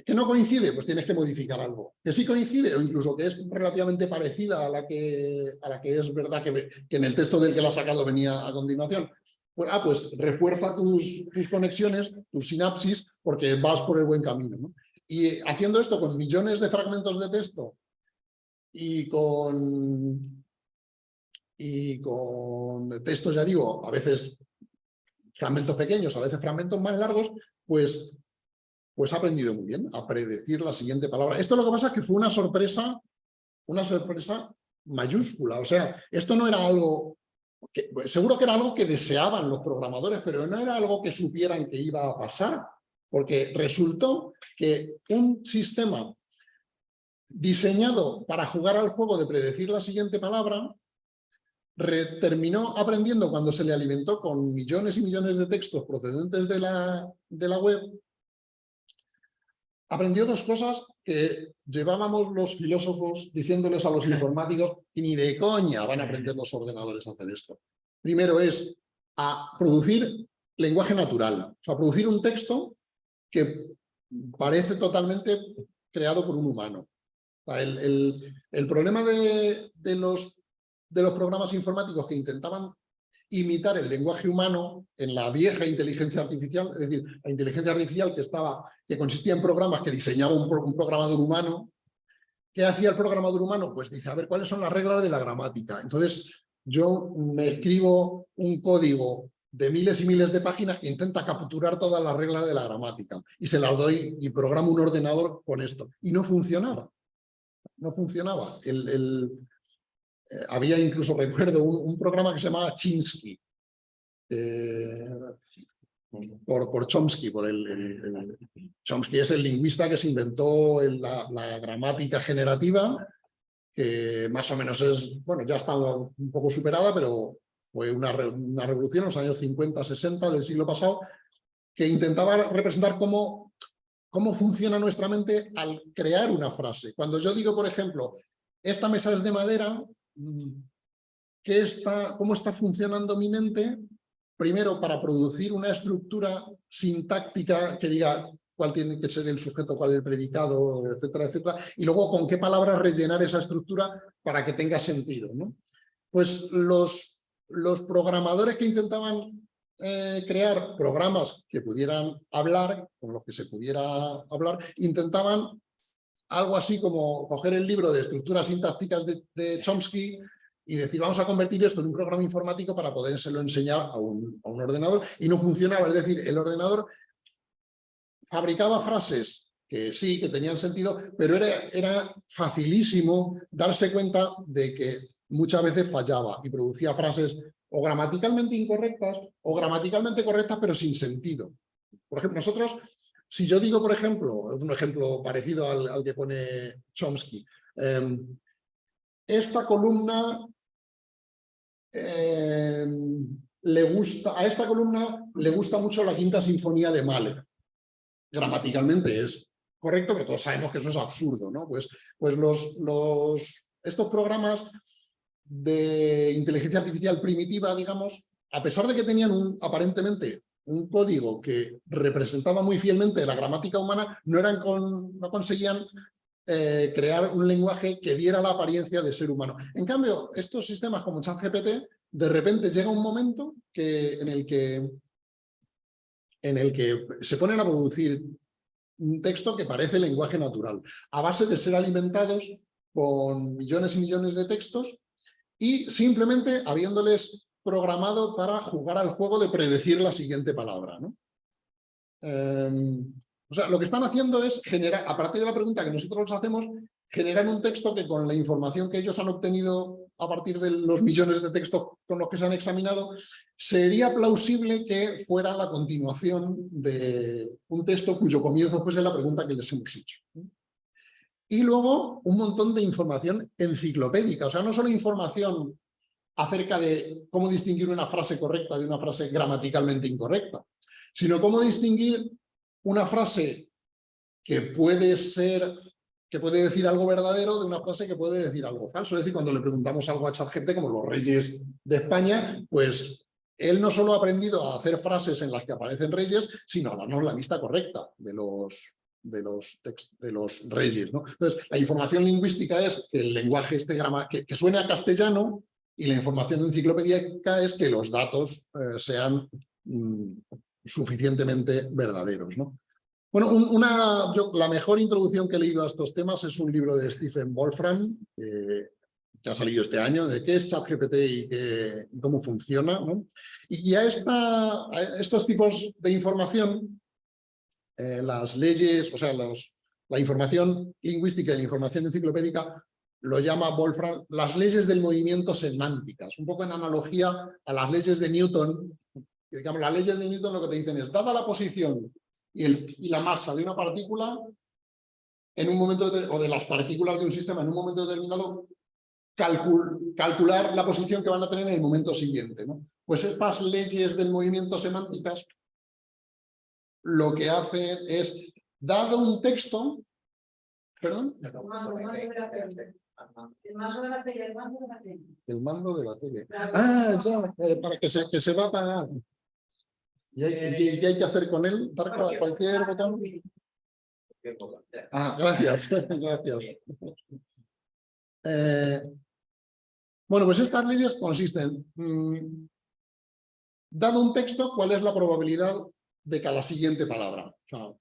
¿Que no coincide? Pues tienes que modificar algo. ¿Que sí coincide? O incluso que es relativamente parecida a la que es verdad que en el texto del que la ha sacado venía a continuación. Pues refuerza tus conexiones, tus sinapsis, porque vas por el buen camino, ¿no? Y haciendo esto con millones de fragmentos de texto y con y con textos, ya digo, a veces fragmentos pequeños, a veces fragmentos más largos, pues ha aprendido muy bien a predecir la siguiente palabra. Esto lo que pasa es que fue una sorpresa mayúscula. O sea, esto no era algo que, seguro que era algo que deseaban los programadores, pero no era algo que supieran que iba a pasar, porque resultó que un sistema diseñado para jugar al juego de predecir la siguiente palabra terminó aprendiendo, cuando se le alimentó con millones y millones de textos procedentes de la web, aprendió dos cosas que llevábamos los filósofos diciéndoles a los informáticos y ni de coña van a aprender los ordenadores a hacer esto. Primero es a producir lenguaje natural, o sea, producir un texto que parece totalmente creado por un humano. O sea, el problema de los programas informáticos que intentaban imitar el lenguaje humano en la vieja inteligencia artificial, es decir, la inteligencia artificial que consistía en programas que diseñaba un programador humano. ¿Qué hacía el programador humano? Pues dice, a ver, ¿cuáles son las reglas de la gramática? Entonces, yo me escribo un código de miles y miles de páginas que intenta capturar todas las reglas de la gramática y se las doy y programo un ordenador con esto. Y no funcionaba. No funcionaba. Había incluso, recuerdo, un programa que se llamaba Chinsky, por Chomsky, Chomsky es el lingüista que se inventó la gramática generativa, que más o menos es, bueno, ya está un poco superada, pero fue una revolución en los años 50, 60 del siglo pasado, que intentaba representar cómo funciona nuestra mente al crear una frase. Cuando yo digo, por ejemplo, esta mesa es de madera, ¿cómo está funcionando mi mente? Primero, para producir una estructura sintáctica que diga cuál tiene que ser el sujeto, cuál el predicado, etcétera, etcétera, y luego con qué palabras rellenar esa estructura para que tenga sentido, ¿no? Pues los programadores que intentaban crear programas que pudieran hablar, con los que se pudiera hablar, intentaban algo así como coger el libro de estructuras sintácticas de Chomsky y decir, vamos a convertir esto en un programa informático para podérselo enseñar a un ordenador, y no funcionaba. Es decir, el ordenador fabricaba frases que sí, que tenían sentido, pero era facilísimo darse cuenta de que muchas veces fallaba y producía frases o gramaticalmente incorrectas o gramaticalmente correctas, pero sin sentido. Por ejemplo, nosotros, si yo digo, por ejemplo, es un ejemplo parecido al que pone Chomsky, esta columna a esta columna le gusta mucho la Quinta Sinfonía de Mahler. Gramaticalmente es correcto, pero todos sabemos que eso es absurdo, ¿no? Pues estos programas de inteligencia artificial primitiva, digamos, a pesar de que tenían aparentemente un código que representaba muy fielmente la gramática humana, no conseguían crear un lenguaje que diera la apariencia de ser humano. En cambio, estos sistemas como ChatGPT, de repente llega un momento en el que se ponen a producir un texto que parece lenguaje natural, a base de ser alimentados con millones y millones de textos y simplemente habiéndoles programado para jugar al juego de predecir la siguiente palabra, ¿no? O sea, lo que están haciendo es generar, a partir de la pregunta que nosotros hacemos, generar un texto que con la información que ellos han obtenido a partir de los millones de textos con los que se han examinado, sería plausible que fuera la continuación de un texto cuyo comienzo fuese la pregunta que les hemos hecho. Y luego un montón de información enciclopédica, o sea, no solo información acerca de cómo distinguir una frase correcta de una frase gramaticalmente incorrecta, sino cómo distinguir una frase que puede decir algo verdadero de una frase que puede decir algo falso. Es decir, cuando le preguntamos algo a ChatGPT, como los reyes de España, pues él no solo ha aprendido a hacer frases en las que aparecen reyes, sino a darnos la lista correcta de los reyes, ¿no? Entonces, la información lingüística es que el lenguaje que suene a castellano, y la información enciclopédica es que los datos sean suficientemente verdaderos, ¿no? Bueno, la mejor introducción que he leído a estos temas es un libro de Stephen Wolfram, que ha salido este año, de qué es ChatGPT y cómo funciona, ¿no? Y a estos tipos de información, las leyes, o sea, la información lingüística y la información enciclopédica lo llama Wolfram las leyes del movimiento semánticas, un poco en analogía a las leyes de Newton. Digamos, las leyes de Newton lo que te dicen es, dada la posición y la masa de una partícula, en un momento o de las partículas de un sistema en un momento determinado, calcular la posición que van a tener en el momento siguiente, ¿no? Pues estas leyes del movimiento semánticas lo que hacen es, dado un texto, ¿perdón? El mando de la tele. El mando de la tele, el mando de la tele. El mando de la tele. Ah, ya, para que se va a apagar. ¿Y qué hay que hacer con él? ¿Dar cualquier botón? Ah, gracias, gracias. Bueno, pues estas leyes consisten, dado un texto, ¿cuál es la probabilidad de cada siguiente palabra? O sea,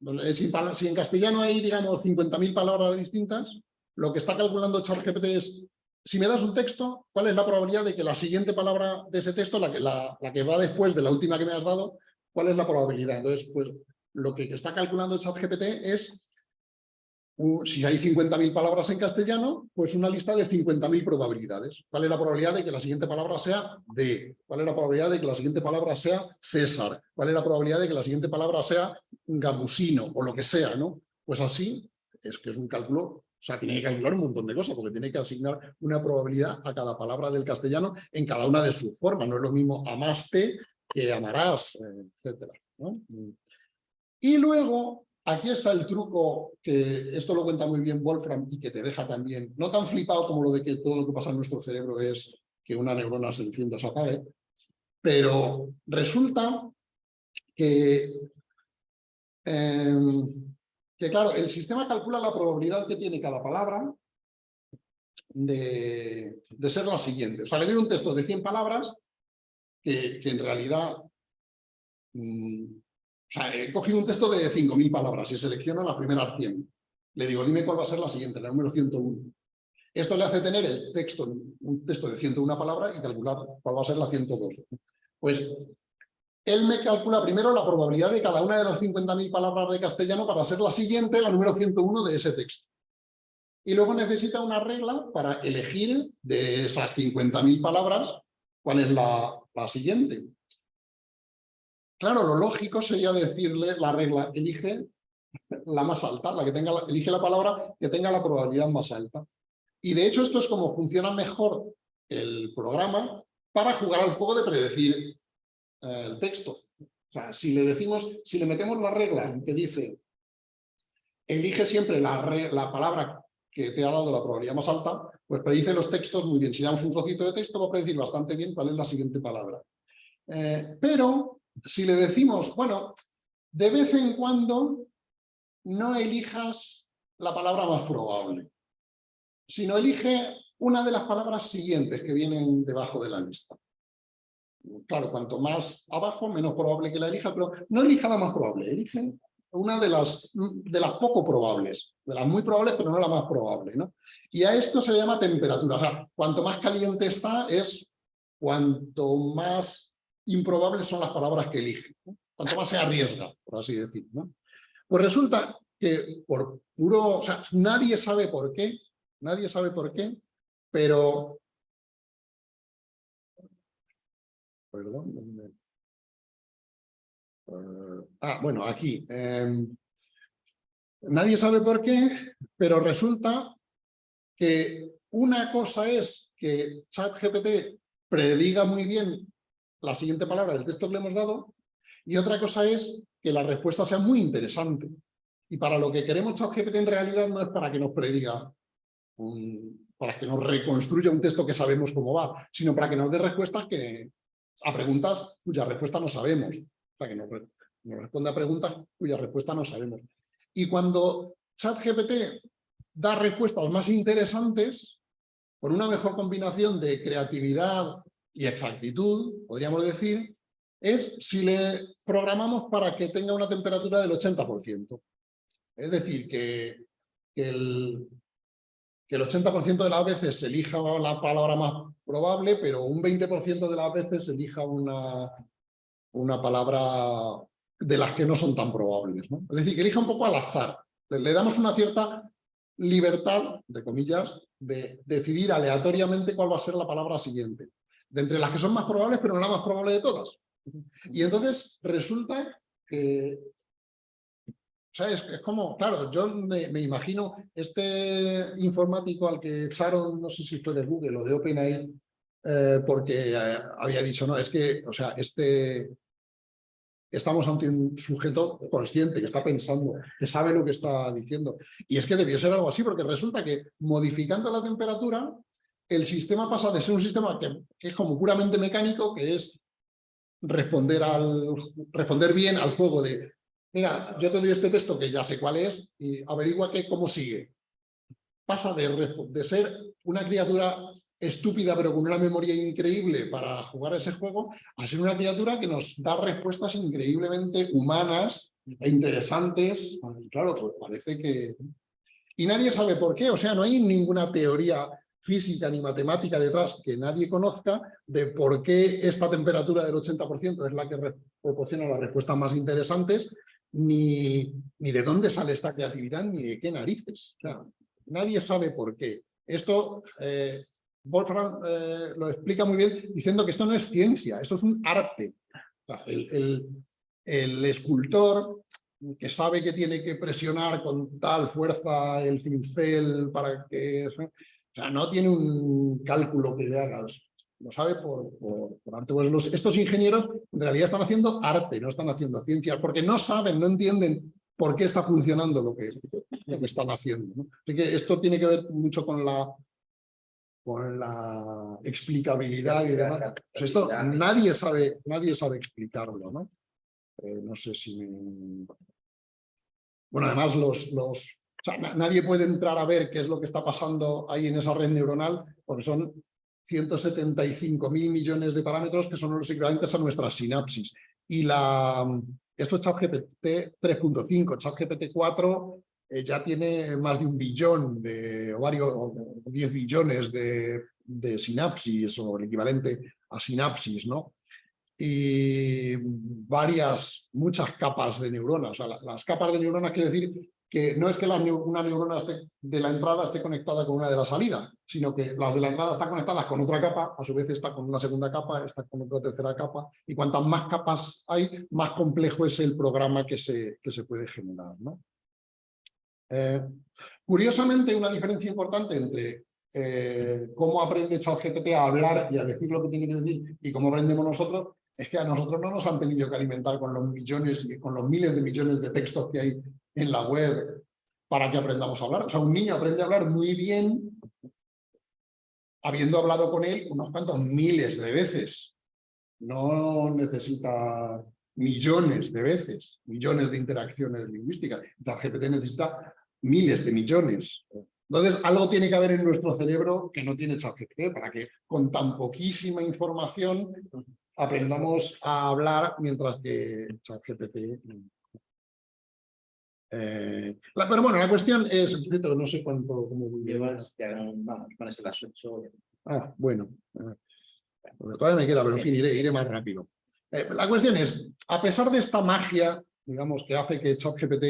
si en castellano hay, digamos, 50.000 palabras distintas, lo que está calculando ChatGPT es, si me das un texto, ¿cuál es la probabilidad de que la siguiente palabra de ese texto, la que va después de la última que me has dado, cuál es la probabilidad? Entonces, pues lo que está calculando ChatGPT es, si hay 50.000 palabras en castellano, pues una lista de 50.000 probabilidades. ¿Cuál es la probabilidad de que la siguiente palabra sea de? ¿Cuál es la probabilidad de que la siguiente palabra sea César? ¿Cuál es la probabilidad de que la siguiente palabra sea Gamusino o lo que sea, ¿no? Pues así, es que es un cálculo, o sea, tiene que calcular un montón de cosas, porque tiene que asignar una probabilidad a cada palabra del castellano en cada una de sus formas. No es lo mismo amaste que amarás, etcétera, ¿no? Y luego, aquí está el truco, que esto lo cuenta muy bien Wolfram y que te deja también, no tan flipado como lo de que todo lo que pasa en nuestro cerebro es que una neurona se encienda o se apague, pero resulta que, claro, el sistema calcula la probabilidad que tiene cada palabra de ser la siguiente. O sea, le doy un texto de 100 palabras que en realidad... O sea, he cogido un texto de 5.000 palabras y selecciono las primeras 100. Le digo, dime cuál va a ser la siguiente, la número 101. Esto le hace tener un texto de 101 palabras y calcular cuál va a ser la 102. Pues él me calcula primero la probabilidad de cada una de las 50.000 palabras de castellano para ser la siguiente, la número 101 de ese texto. Y luego necesita una regla para elegir de esas 50.000 palabras cuál es la siguiente. Claro, lo lógico sería decirle la regla, elige la más alta, elige la palabra que tenga la probabilidad más alta. Y de hecho esto es como funciona mejor el programa para jugar al juego de predecir el texto. O sea, si le metemos la regla que dice, elige siempre la palabra que te ha dado la probabilidad más alta, pues predice los textos muy bien. Si damos un trocito de texto, va a predecir bastante bien cuál es la siguiente palabra. Pero si le decimos, bueno, de vez en cuando no elijas la palabra más probable, sino elige una de las palabras siguientes que vienen debajo de la lista. Claro, cuanto más abajo, menos probable que la elija, pero no elija la más probable, elige una de las poco probables, de las muy probables, pero no la más probable, ¿no? Y a esto se le llama temperatura. O sea, cuanto más caliente está, es cuanto más improbables son las palabras que elige, ¿no? Cuanto más se arriesga, por así decirlo, ¿no? Pues resulta que por puro, o sea, nadie sabe por qué, pero... Perdón. Bueno, aquí. Nadie sabe por qué, pero resulta que una cosa es que ChatGPT prediga muy bien la siguiente palabra del texto que le hemos dado, y otra cosa es que la respuesta sea muy interesante. Y para lo que queremos ChatGPT en realidad no es para que nos prediga, para que nos reconstruya un texto que sabemos cómo va, sino para que nos dé respuestas a preguntas cuya respuesta no sabemos. O sea, que nos responde a preguntas cuya respuesta no sabemos. Y cuando ChatGPT da respuestas más interesantes, con una mejor combinación de creatividad y exactitud, podríamos decir, es si le programamos para que tenga una temperatura del 80%. Es decir, que que el 80% de las veces se elija la palabra más probable, pero un 20% de las veces se elija una palabra de las que no son tan probables, ¿no? Es decir, que elija un poco al azar. Le damos una cierta libertad, de comillas, de decidir aleatoriamente cuál va a ser la palabra siguiente. De entre las que son más probables, pero no la más probable de todas. Y entonces resulta que... O sea, es como, claro, yo me imagino este informático al que echaron, no sé si fue de Google o de OpenAI, porque había dicho, no, es que, o sea, estamos ante un sujeto consciente, que está pensando, que sabe lo que está diciendo. Y es que debió ser algo así, porque resulta que modificando la temperatura, el sistema pasa de ser un sistema que es como puramente mecánico, que es responder bien al juego de, mira, yo te doy este texto que ya sé cuál es y averigua cómo sigue. Pasa de ser una criatura estúpida pero con una memoria increíble para jugar a ese juego, a ser una criatura que nos da respuestas increíblemente humanas e interesantes. Y claro, pues parece que... Y nadie sabe por qué, o sea, no hay ninguna teoría física ni matemática detrás que nadie conozca de por qué esta temperatura del 80% es la que proporciona las respuestas más interesantes, ni de dónde sale esta creatividad, ni de qué narices. O sea, nadie sabe por qué. Esto, Wolfram lo explica muy bien diciendo que esto no es ciencia, esto es un arte. O sea, el escultor que sabe que tiene que presionar con tal fuerza el cincel para que... O sea, no tiene un cálculo que le haga, lo sabe por arte. Pues estos ingenieros en realidad están haciendo arte, no están haciendo ciencia, porque no saben, no entienden por qué está funcionando lo que están haciendo, ¿no? Así que esto tiene que ver mucho con la explicabilidad y demás. Pues esto nadie sabe explicarlo, ¿no? No sé si... Bueno, además o sea, nadie puede entrar a ver qué es lo que está pasando ahí en esa red neuronal, porque son 175.000 millones de parámetros que son los equivalentes a nuestras sinapsis. Y esto es ChatGPT 3.5, ChatGPT 4 ya tiene más de 1 billón o 10 billones de sinapsis, o el equivalente a sinapsis, ¿no? Y muchas capas de neuronas. O sea, las capas de neuronas quiere decir que no es que una neurona de la entrada esté conectada con una de la salida, sino que las de la entrada están conectadas con otra capa, a su vez está con una segunda capa, está con otra tercera capa, y cuantas más capas hay, más complejo es el programa que se puede generar, ¿no? Curiosamente, una diferencia importante entre cómo aprende ChatGPT a hablar y a decir lo que tiene que decir y cómo aprendemos nosotros, es que a nosotros no nos han tenido que alimentar con los millones y con los miles de millones de textos que hay en la web para que aprendamos a hablar. O sea, un niño aprende a hablar muy bien habiendo hablado con él unos cuantos miles de veces. No necesita millones de veces, millones de interacciones lingüísticas. ChatGPT necesita miles de millones. Entonces, algo tiene que haber en nuestro cerebro que no tiene ChatGPT para que con tan poquísima información aprendamos a hablar, mientras que ChatGPT... pero bueno, la cuestión es, no sé cuánto... Vamos, van a ser las 8. Ah, bueno. Todavía me queda, pero en fin, iré más rápido. La cuestión es, a pesar de esta magia, digamos, que hace que ChatGPT,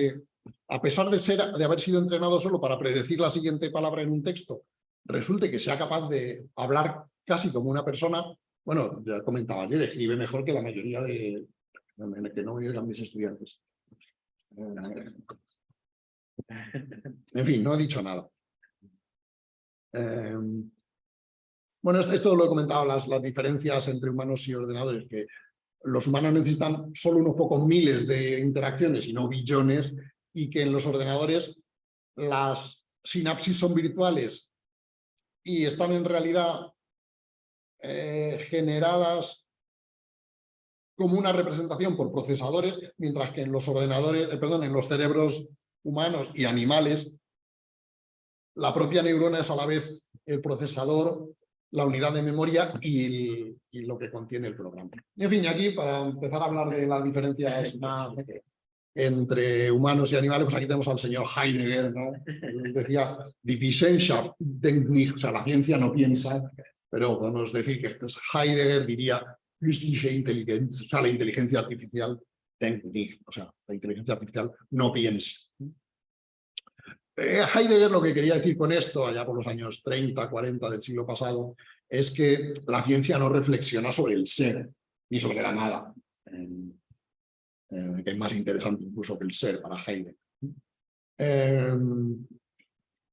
a pesar de haber sido entrenado solo para predecir la siguiente palabra en un texto, resulte que sea capaz de hablar casi como una persona. Bueno, ya comentaba ayer, escribe mejor que la mayoría de... que no me oigan mis estudiantes. En fin, no he dicho nada. Bueno, esto lo he comentado, las diferencias entre humanos y ordenadores, que los humanos necesitan solo unos pocos miles de interacciones y no billones, y que en los ordenadores las sinapsis son virtuales y están en realidad generadas como una representación por procesadores, mientras que en los ordenadores, en los cerebros humanos y animales, la propia neurona es a la vez el procesador, la unidad de memoria y lo que contiene el programa. En fin, aquí para empezar a hablar de las diferencias más entre humanos y animales, pues aquí tenemos al señor Heidegger, ¿no? Él decía, Die Wissenschaft denkt nicht, o sea, la ciencia no piensa, pero podemos decir que Heidegger diría, künstliche Intelligenz, o sea, la inteligencia artificial denkt nicht, o sea, la inteligencia artificial no piensa. Heidegger lo que quería decir con esto, allá por los años 30, 40 del siglo pasado, es que la ciencia no reflexiona sobre el ser, ni sobre la nada, que es más interesante incluso que el ser para Heidegger.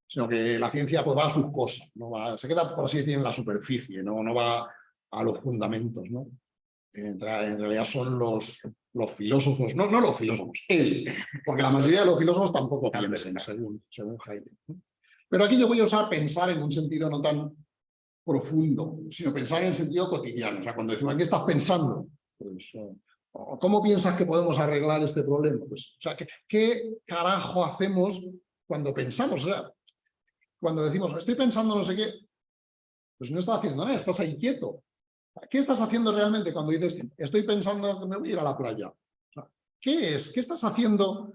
Sino que la ciencia pues, va a sus cosas, no va, se queda, por así decir, en la superficie, no va a los fundamentos, ¿no? En realidad son los filósofos, no los filósofos, él, porque la mayoría de los filósofos tampoco piensan, según Heidegger, ¿no? Pero aquí yo voy a usar pensar en un sentido no tan profundo, sino pensar en el sentido cotidiano. O sea, cuando decimos, ¿qué estás pensando? Pues, ¿cómo piensas que podemos arreglar este problema? Pues, o sea, ¿qué carajo hacemos cuando pensamos? O sea, cuando decimos, estoy pensando no sé qué, pues no estás haciendo nada, estás ahí quieto. ¿Qué estás haciendo realmente cuando dices, estoy pensando que me voy a ir a la playa? O sea, ¿qué es? ¿Qué estás haciendo?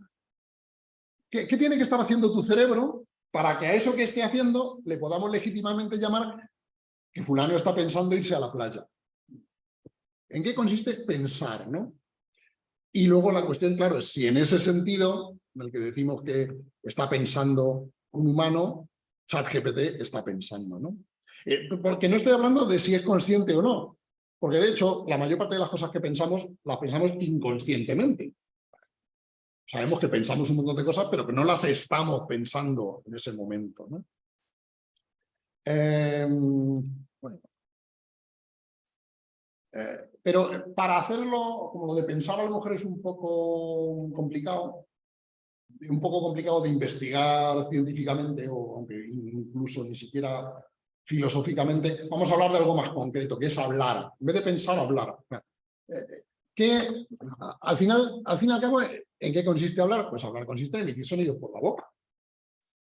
¿Qué tiene que estar haciendo tu cerebro para que a eso que esté haciendo le podamos legítimamente llamar que fulano está pensando irse a la playa? ¿En qué consiste pensar, no? Y luego la cuestión, claro, es si en ese sentido, en el que decimos que está pensando un humano, ChatGPT está pensando, ¿no? Porque no estoy hablando de si es consciente o no, porque de hecho la mayor parte de las cosas que pensamos, las pensamos inconscientemente. Sabemos que pensamos un montón de cosas, pero que no las estamos pensando en ese momento, ¿no? Bueno. Pero para hacerlo, como lo de pensar a lo mejor es un poco complicado de investigar científicamente, o aunque incluso ni siquiera filosóficamente, vamos a hablar de algo más concreto, que es hablar. En vez de pensar, hablar. Que al fin y al cabo, ¿en qué consiste hablar? Pues hablar consiste en emitir sonidos por la boca.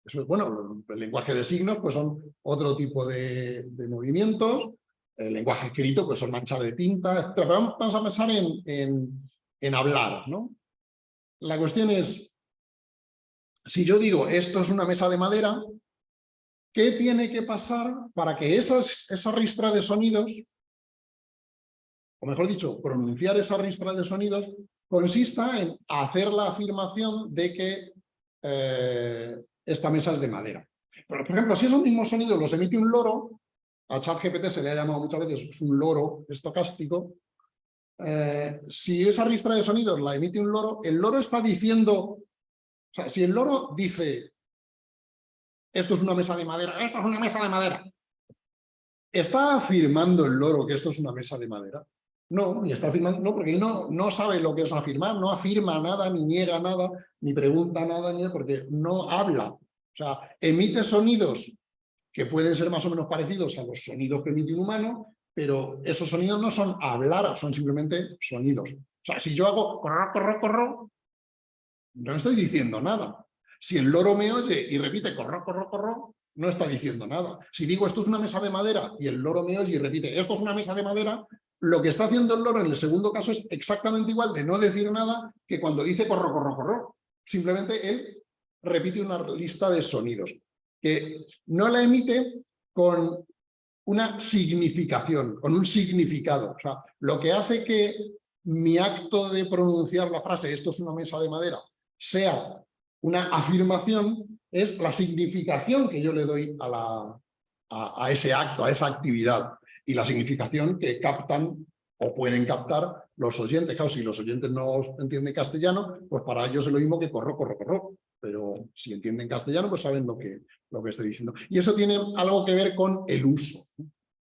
Eso es bueno, el lenguaje de signos pues son otro tipo de movimientos, el lenguaje escrito pues son manchas de tinta, etc. Pero vamos a pensar en hablar, ¿no? La cuestión es, si yo digo esto es una mesa de madera, ¿qué tiene que pasar para que esa ristra de sonidos, o mejor dicho, pronunciar esa ristra de sonidos, consista en hacer la afirmación de que esta mesa es de madera? Pero, por ejemplo, si esos mismos sonidos los emite un loro, a ChatGPT se le ha llamado muchas veces es un loro estocástico, si esa ristra de sonidos la emite un loro, el loro está diciendo, o sea, si el loro dice esto es una mesa de madera, esto es una mesa de madera, ¿está afirmando el loro que esto es una mesa de madera? No, ni está afirmando, no, porque él no sabe lo que es afirmar, no afirma nada, ni niega nada, ni pregunta nada, porque no habla. O sea, emite sonidos que pueden ser más o menos parecidos a los sonidos que emite un humano, pero esos sonidos no son hablar, son simplemente sonidos. O sea, si yo hago corro, corro, corro, no estoy diciendo nada. Si el loro me oye y repite corro, corro, corro, no está diciendo nada. Si digo esto es una mesa de madera y el loro me oye y repite esto es una mesa de madera, lo que está haciendo el loro en el segundo caso es exactamente igual de no decir nada que cuando dice corro, corro, corro. Simplemente él repite una lista de sonidos que no la emite con una significación, con un significado. O sea, lo que hace que mi acto de pronunciar la frase esto es una mesa de madera sea una afirmación es la significación que yo le doy a ese acto, a esa actividad, y la significación que captan o pueden captar los oyentes. Claro, si los oyentes no entienden castellano, pues para ellos es lo mismo que corro, corro, corro. Pero si entienden castellano, pues saben lo que estoy diciendo. Y eso tiene algo que ver con el uso.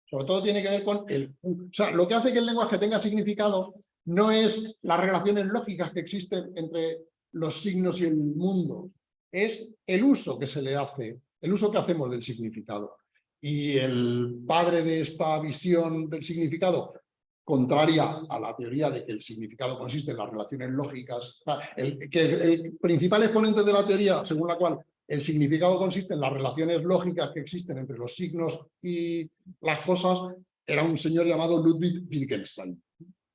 Sobre todo tiene que ver con o sea, lo que hace que el lenguaje tenga significado no es las relaciones lógicas que existen entre los signos y el mundo, es el uso que se le hace, el uso que hacemos del significado. Y el padre de esta visión del significado, contraria a la teoría de que el significado consiste en las relaciones lógicas, el principal exponente de la teoría según la cual el significado consiste en las relaciones lógicas que existen entre los signos y las cosas, era un señor llamado Ludwig Wittgenstein,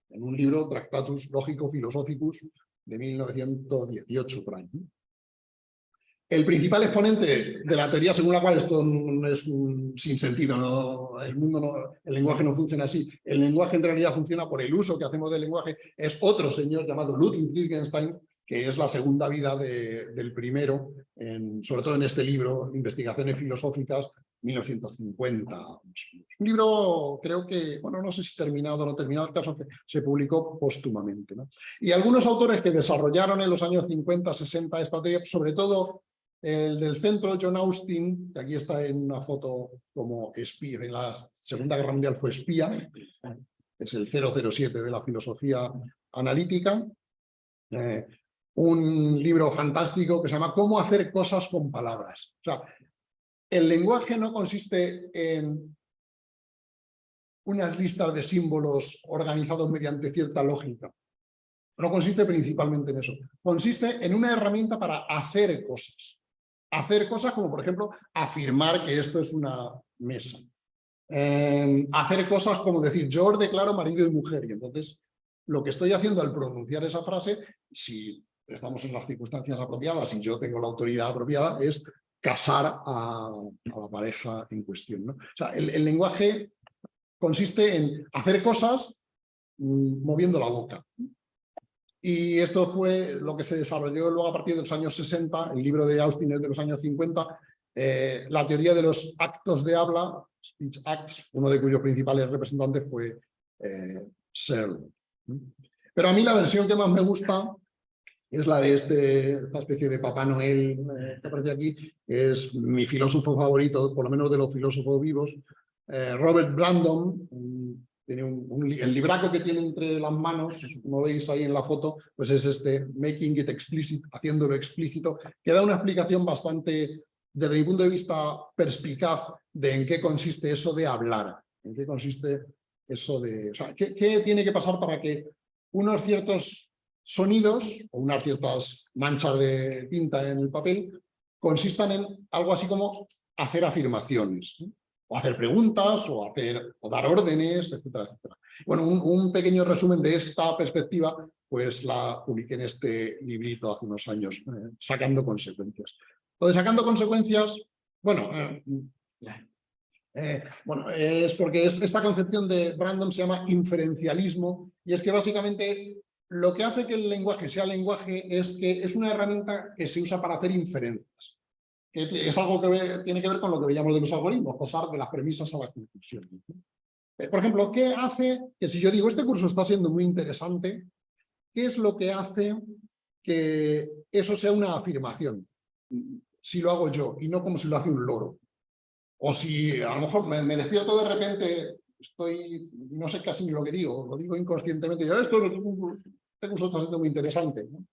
en un libro Tractatus Logico Philosophicus de 1918 por ahí. El principal exponente de la teoría según la cual esto no es un sinsentido, ¿no? El lenguaje no funciona así. El lenguaje en realidad funciona por el uso que hacemos del lenguaje. Es otro señor llamado Ludwig Wittgenstein, que es la segunda vida del primero, sobre todo en este libro, Investigaciones filosóficas, 1950. Un libro, creo que, bueno, no sé si terminado o no terminado, el caso que se publicó póstumamente, ¿no? Y algunos autores que desarrollaron en los años 50, 60 esta teoría, sobre todo el del centro, John Austin, que aquí está en una foto como espía, en la Segunda Guerra Mundial fue espía, es el 007 de la filosofía analítica, un libro fantástico que se llama Cómo hacer cosas con palabras. O sea, el lenguaje no consiste en unas listas de símbolos organizados mediante cierta lógica. No consiste principalmente en eso. Consiste en una herramienta para hacer cosas. Hacer cosas como, por ejemplo, afirmar que esto es una mesa. Hacer cosas como decir, yo os declaro marido y mujer. Y entonces, lo que estoy haciendo al pronunciar esa frase, si estamos en las circunstancias apropiadas y yo tengo la autoridad apropiada, es casar a la pareja en cuestión, ¿no? O sea, el lenguaje consiste en hacer cosas moviendo la boca. Y esto fue lo que se desarrolló luego a partir de los años 60, el libro de Austin es de los años 50, la teoría de los actos de habla, speech acts, uno de cuyos principales representantes fue Searle. Pero a mí la versión que más me gusta es la de esta especie de Papá Noel que aparece aquí, que es mi filósofo favorito, por lo menos de los filósofos vivos, Robert Brandom. Tiene el libraco que tiene entre las manos, como veis ahí en la foto, pues es este, Making it explicit, haciéndolo explícito, que da una explicación bastante, desde mi punto de vista, perspicaz de en qué consiste eso de hablar, en qué consiste eso de... O sea, qué tiene que pasar para que unos ciertos sonidos o unas ciertas manchas de tinta en el papel consistan en algo así como hacer afirmaciones, ¿no? O hacer preguntas, o dar órdenes, etcétera, etcétera. Bueno, un pequeño resumen de esta perspectiva, pues la publiqué en este librito hace unos años, Sacando Consecuencias. Lo de Sacando Consecuencias, bueno, es porque esta concepción de Brandom se llama inferencialismo, y es que básicamente lo que hace que el lenguaje sea lenguaje es que es una herramienta que se usa para hacer inferencias. Que es algo que tiene que ver con lo que veíamos de los algoritmos, pasar de las premisas a la conclusión. Por ejemplo, ¿qué hace que si yo digo este curso está siendo muy interesante, qué es lo que hace que eso sea una afirmación? Si lo hago yo y no como si lo hace un loro. O si a lo mejor me despierto de repente, y no sé casi ni lo que digo, lo digo inconscientemente, yo, este curso está siendo muy interesante, ¿no?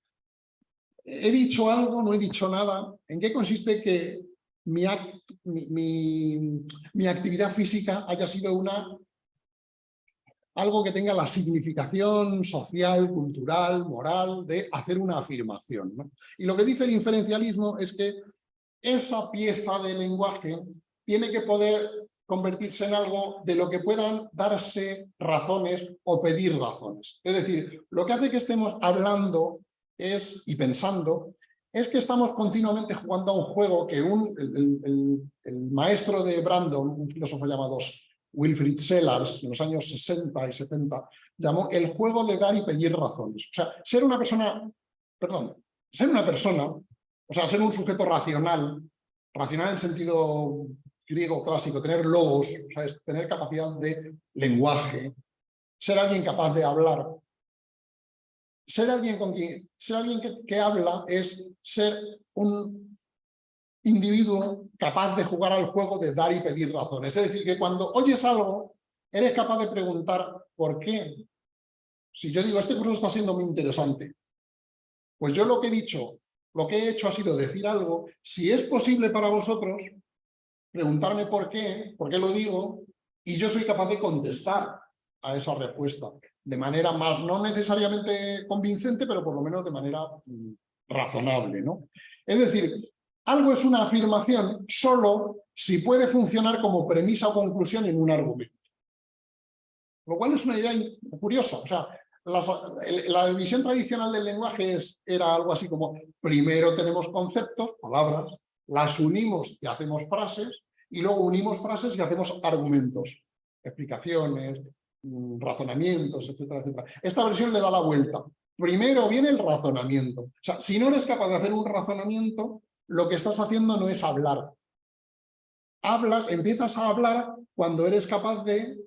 ¿He dicho algo? ¿No he dicho nada? ¿En qué consiste que mi actividad física haya sido algo que tenga la significación social, cultural, moral de hacer una afirmación, ¿no? Y lo que dice el inferencialismo es que esa pieza de lenguaje tiene que poder convertirse en algo de lo que puedan darse razones o pedir razones. Es decir, lo que hace que estemos hablando y pensando, es que estamos continuamente jugando a un juego que el maestro de Brandon, un filósofo llamado Wilfrid Sellars, en los años 60 y 70, llamó el juego de dar y pedir razones. O sea, ser una persona, o sea, ser un sujeto racional en sentido griego clásico, tener logos, o sea, es tener capacidad de lenguaje, ser alguien capaz de hablar. Ser alguien que habla es ser un individuo capaz de jugar al juego de dar y pedir razones. Es decir, que cuando oyes algo, eres capaz de preguntar ¿por qué? Si yo digo, este curso está siendo muy interesante, pues yo lo que he hecho ha sido decir algo. Si es posible para vosotros, preguntarme por qué lo digo, y yo soy capaz de contestar a esa respuesta de manera más, no necesariamente convincente, pero por lo menos de manera razonable, ¿no? Es decir, algo es una afirmación solo si puede funcionar como premisa o conclusión en un argumento. Lo cual es una idea curiosa. O sea, la división tradicional del lenguaje era algo así como, primero tenemos conceptos, palabras, las unimos y hacemos frases, y luego unimos frases y hacemos argumentos, explicaciones, razonamientos, etcétera, etcétera. Esta versión le da la vuelta. Primero viene el razonamiento. O sea, si no eres capaz de hacer un razonamiento, lo que estás haciendo no es hablar. Empiezas a hablar cuando eres capaz de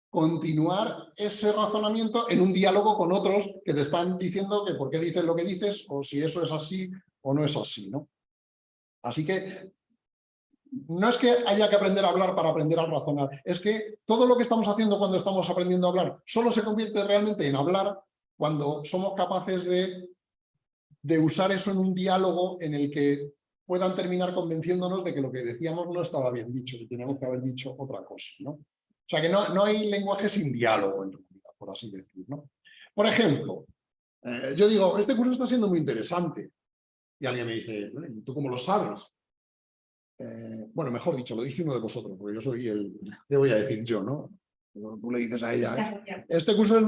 continuar ese razonamiento en un diálogo con otros que te están diciendo que por qué dices lo que dices o si eso es así o no es así, ¿no? Así que no es que haya que aprender a hablar para aprender a razonar, es que todo lo que estamos haciendo cuando estamos aprendiendo a hablar solo se convierte realmente en hablar cuando somos capaces de usar eso en un diálogo en el que puedan terminar convenciéndonos de que lo que decíamos no estaba bien dicho, que teníamos que haber dicho otra cosa, ¿no? O sea que no hay lenguaje sin diálogo, en realidad, por así decirlo, ¿no? Por ejemplo, yo digo, este curso está siendo muy interesante. Y alguien me dice, ¿tú cómo lo sabes? Bueno, mejor dicho, lo dice uno de vosotros, porque yo soy ¿qué voy a decir yo, no? Tú le dices a ella, este curso es...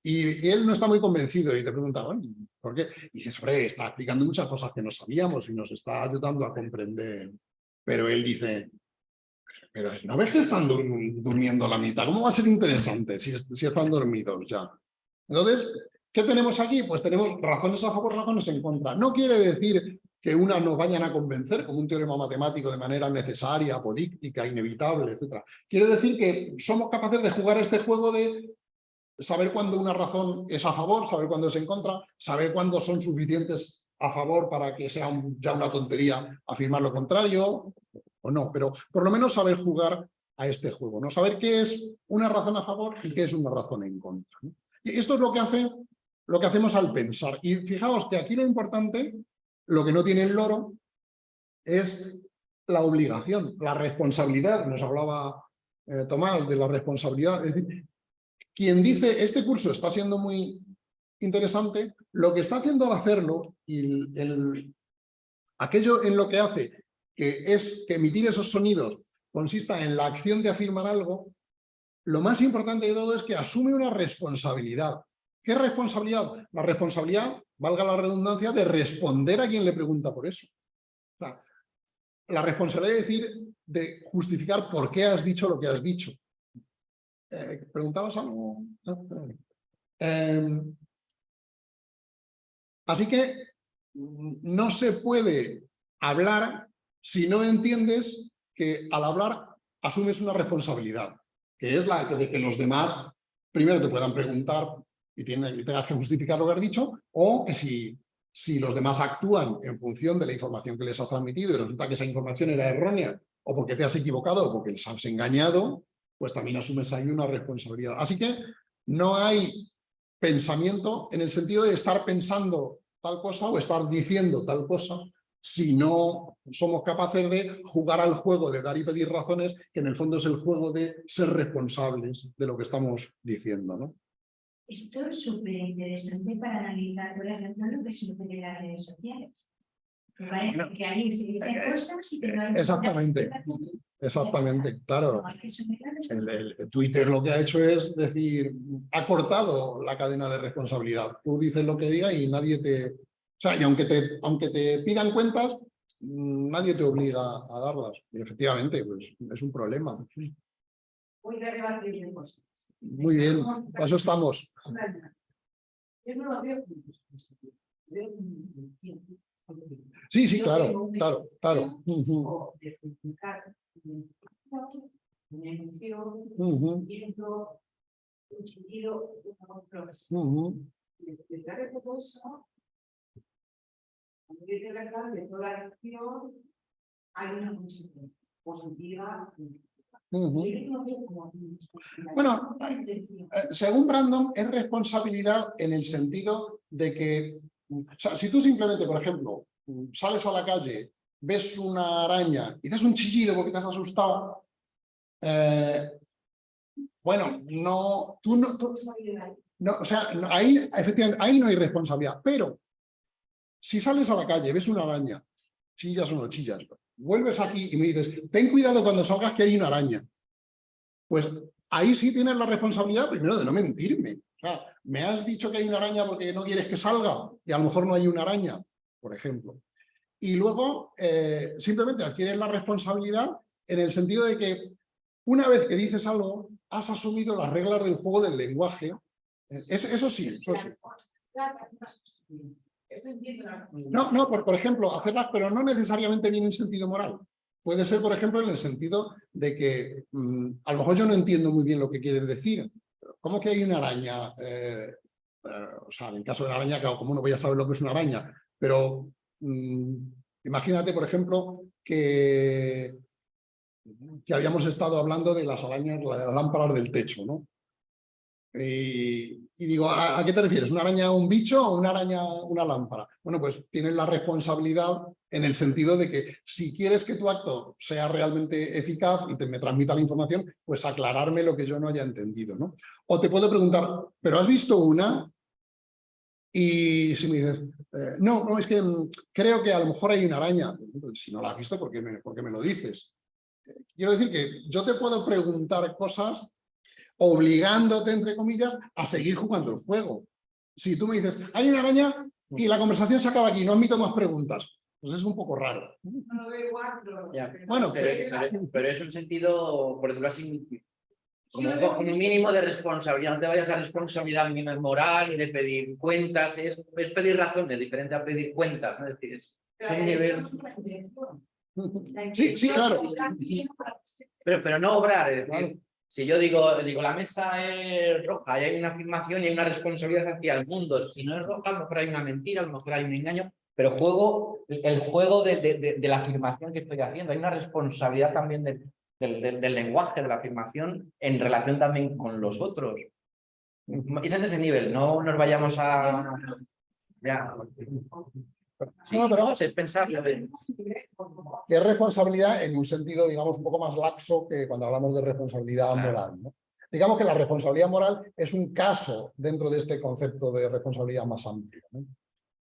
Y él no está muy convencido y te pregunta, ¿por qué? Y dices, hombre, está explicando muchas cosas que no sabíamos y nos está ayudando a comprender. Pero él dice, pero ¿no ves que están durmiendo la mitad? ¿Cómo va a ser interesante si están dormidos ya? Entonces, ¿qué tenemos aquí? Pues tenemos razones a favor, razones en contra. No quiere decir que unas nos vayan a convencer como un teorema matemático de manera necesaria, apodíctica, inevitable, etc. Quiere decir que somos capaces de jugar este juego de saber cuándo una razón es a favor, saber cuándo es en contra, saber cuándo son suficientes a favor para que sea ya una tontería afirmar lo contrario o no, pero por lo menos saber jugar a este juego, ¿no? Saber qué es una razón a favor y qué es una razón en contra, ¿no? Y esto es lo que hacemos al pensar. Y fijaos que aquí lo importante, lo que no tiene el loro, es la obligación, la responsabilidad. Nos hablaba Tomás de la responsabilidad. Es decir, quien dice, este curso está siendo muy interesante, lo que está haciendo al hacerlo y aquello en lo que hace, que es que emitir esos sonidos consista en la acción de afirmar algo, lo más importante de todo es que asume una responsabilidad. ¿Qué responsabilidad? La responsabilidad, valga la redundancia, de responder a quien le pregunta por eso. O sea, la responsabilidad de decir, de justificar por qué has dicho lo que has dicho. ¿Preguntabas algo? Así que no se puede hablar si no entiendes que al hablar asumes una responsabilidad, que es la de que los demás primero te puedan preguntar y tengas que justificar lo que has dicho, o que si los demás actúan en función de la información que les has transmitido y resulta que esa información era errónea, o porque te has equivocado, o porque les has engañado, pues también asumes ahí una responsabilidad. Así que no hay pensamiento en el sentido de estar pensando tal cosa o estar diciendo tal cosa, si no somos capaces de jugar al juego de dar y pedir razones, que en el fondo es el juego de ser responsables de lo que estamos diciendo, ¿no? Esto es súper interesante para analizar, por ejemplo, lo que sucede en las redes sociales. Me parece que ahí se dicen cosas y que no hay... Exactamente, exactamente, claro. El Twitter lo que ha hecho es decir, ha cortado la cadena de responsabilidad. Tú dices lo que digas y nadie te... O sea, y aunque te pidan cuentas, nadie te obliga a darlas. Y efectivamente, pues es un problema. Voy a rebatir cosas. Muy bien, para eso estamos. Yo no lo veo. Sí, claro. Una emoción, viendo un sentido, una progresión. Explicar el proceso, de verdad, de toda la acción, hay una consecuencia positiva. Bueno, según Brandon, es responsabilidad en el sentido de que, o sea, si tú simplemente, por ejemplo, sales a la calle, ves una araña y das un chillido porque te has asustado, bueno, o sea, ahí, efectivamente, ahí no hay responsabilidad, pero si sales a la calle, ves una araña, chillas o no chillas, vuelves aquí y me dices, ten cuidado cuando salgas que hay una araña. Pues ahí sí tienes la responsabilidad primero de no mentirme. O sea, me has dicho que hay una araña porque no quieres que salga y a lo mejor no hay una araña, por ejemplo. Y luego simplemente adquieres la responsabilidad en el sentido de que una vez que dices algo, has asumido las reglas del juego del lenguaje. Eso sí, eso sí. No, por ejemplo, hacerlas, pero no necesariamente viene en sentido moral. Puede ser, por ejemplo, en el sentido de que a lo mejor yo no entiendo muy bien lo que quieres decir. ¿Cómo que hay una araña? O sea, en el caso de la araña, claro, ¿cómo no voy a saber lo que es una araña? Pero imagínate, por ejemplo, que habíamos estado hablando de las arañas, las lámparas del techo, ¿no? Y digo, ¿a qué te refieres? ¿Una araña un bicho o una araña una lámpara? Bueno, pues tienes la responsabilidad en el sentido de que si quieres que tu acto sea realmente eficaz y me transmita la información, pues aclararme lo que yo no haya entendido, ¿no? O te puedo preguntar, ¿pero has visto una? Y si me dices, no, es que creo que a lo mejor hay una araña. Si no la has visto, ¿por qué me lo dices? Quiero decir que yo te puedo preguntar cosas obligándote, entre comillas, a seguir jugando el juego. Si tú me dices, hay una araña y la conversación se acaba aquí, no admito más preguntas, pues es un poco raro. Ya. Bueno, pero es un sentido, por decirlo así, como un mínimo de responsabilidad. No te vayas a responsabilidad mínima moral, de pedir cuentas, es pedir razones, diferente a pedir cuentas, ¿no? Es decir, es un nivel... Sí, claro. Pero no obrar, es decir, si yo digo la mesa es roja y hay una afirmación y hay una responsabilidad hacia el mundo, si no es roja, a lo mejor hay una mentira, a lo mejor hay un engaño, pero el juego de la afirmación que estoy haciendo, hay una responsabilidad también del lenguaje, de la afirmación en relación también con los otros. Es en ese nivel, no nos vayamos a... Ya. Sí, No, pero es pensarlo. que es responsabilidad en un sentido, digamos, un poco más laxo que cuando hablamos de responsabilidad moral, ¿no? Digamos que la responsabilidad moral es un caso dentro de este concepto de responsabilidad más amplio, ¿no?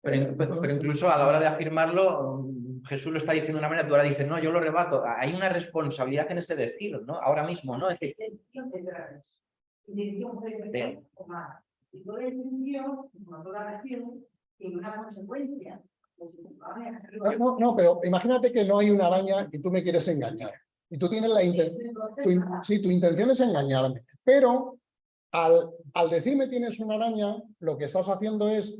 Pero incluso a la hora de afirmarlo, Jesús lo está diciendo de una manera, tú ahora dices, no, yo lo rebato. Hay una responsabilidad en ese decir, ¿no? Ahora mismo, ¿no? Es decir, No, pero imagínate que no hay una araña y tú me quieres engañar. Y tú tienes la intención, sí, tu intención es engañarme. Pero al decirme tienes una araña, lo que estás haciendo es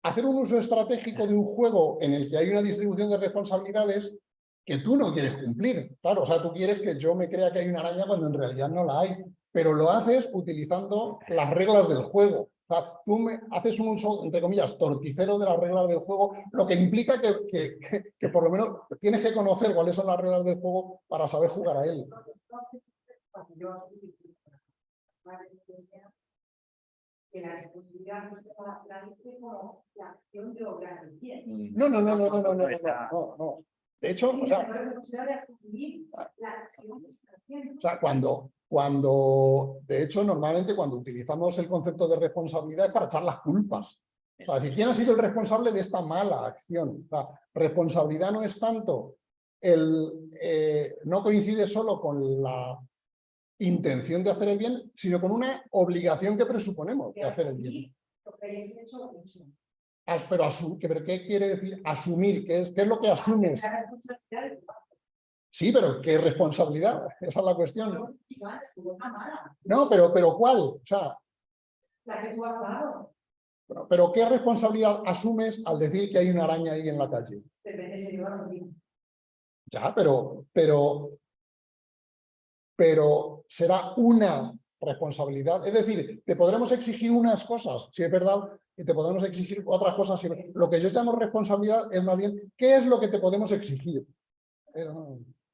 hacer un uso estratégico de un juego en el que hay una distribución de responsabilidades que tú no quieres cumplir. Claro, o sea, tú quieres que yo me crea que hay una araña cuando en realidad no la hay, pero lo haces utilizando las reglas del juego. O sea, tú haces un uso, entre comillas, torticero de las reglas del juego, lo que implica que por lo menos tienes que conocer cuáles son las reglas del juego para saber jugar a él. Que la responsabilidad no se la dice como la acción de obrar el bien. No. De hecho, o sea, de hecho, normalmente cuando utilizamos el concepto de responsabilidad es para echar las culpas. O sea, ¿quién ha sido el responsable de esta mala acción? O sea, responsabilidad no es tanto no coincide solo con la intención de hacer el bien, sino con una obligación que presuponemos de hacer el bien. Pero ¿qué quiere decir asumir? ¿Qué es lo que asumes? Sí, pero ¿qué responsabilidad? Esa es la cuestión. No, pero ¿cuál? O sea, la que tú has dado. Pero ¿qué responsabilidad asumes al decir que hay una araña ahí en la calle? Ya, pero será una responsabilidad. Es decir, te podremos exigir unas cosas, si es verdad, y te podemos exigir otras cosas. Lo que yo llamo responsabilidad es más bien, ¿qué es lo que te podemos exigir?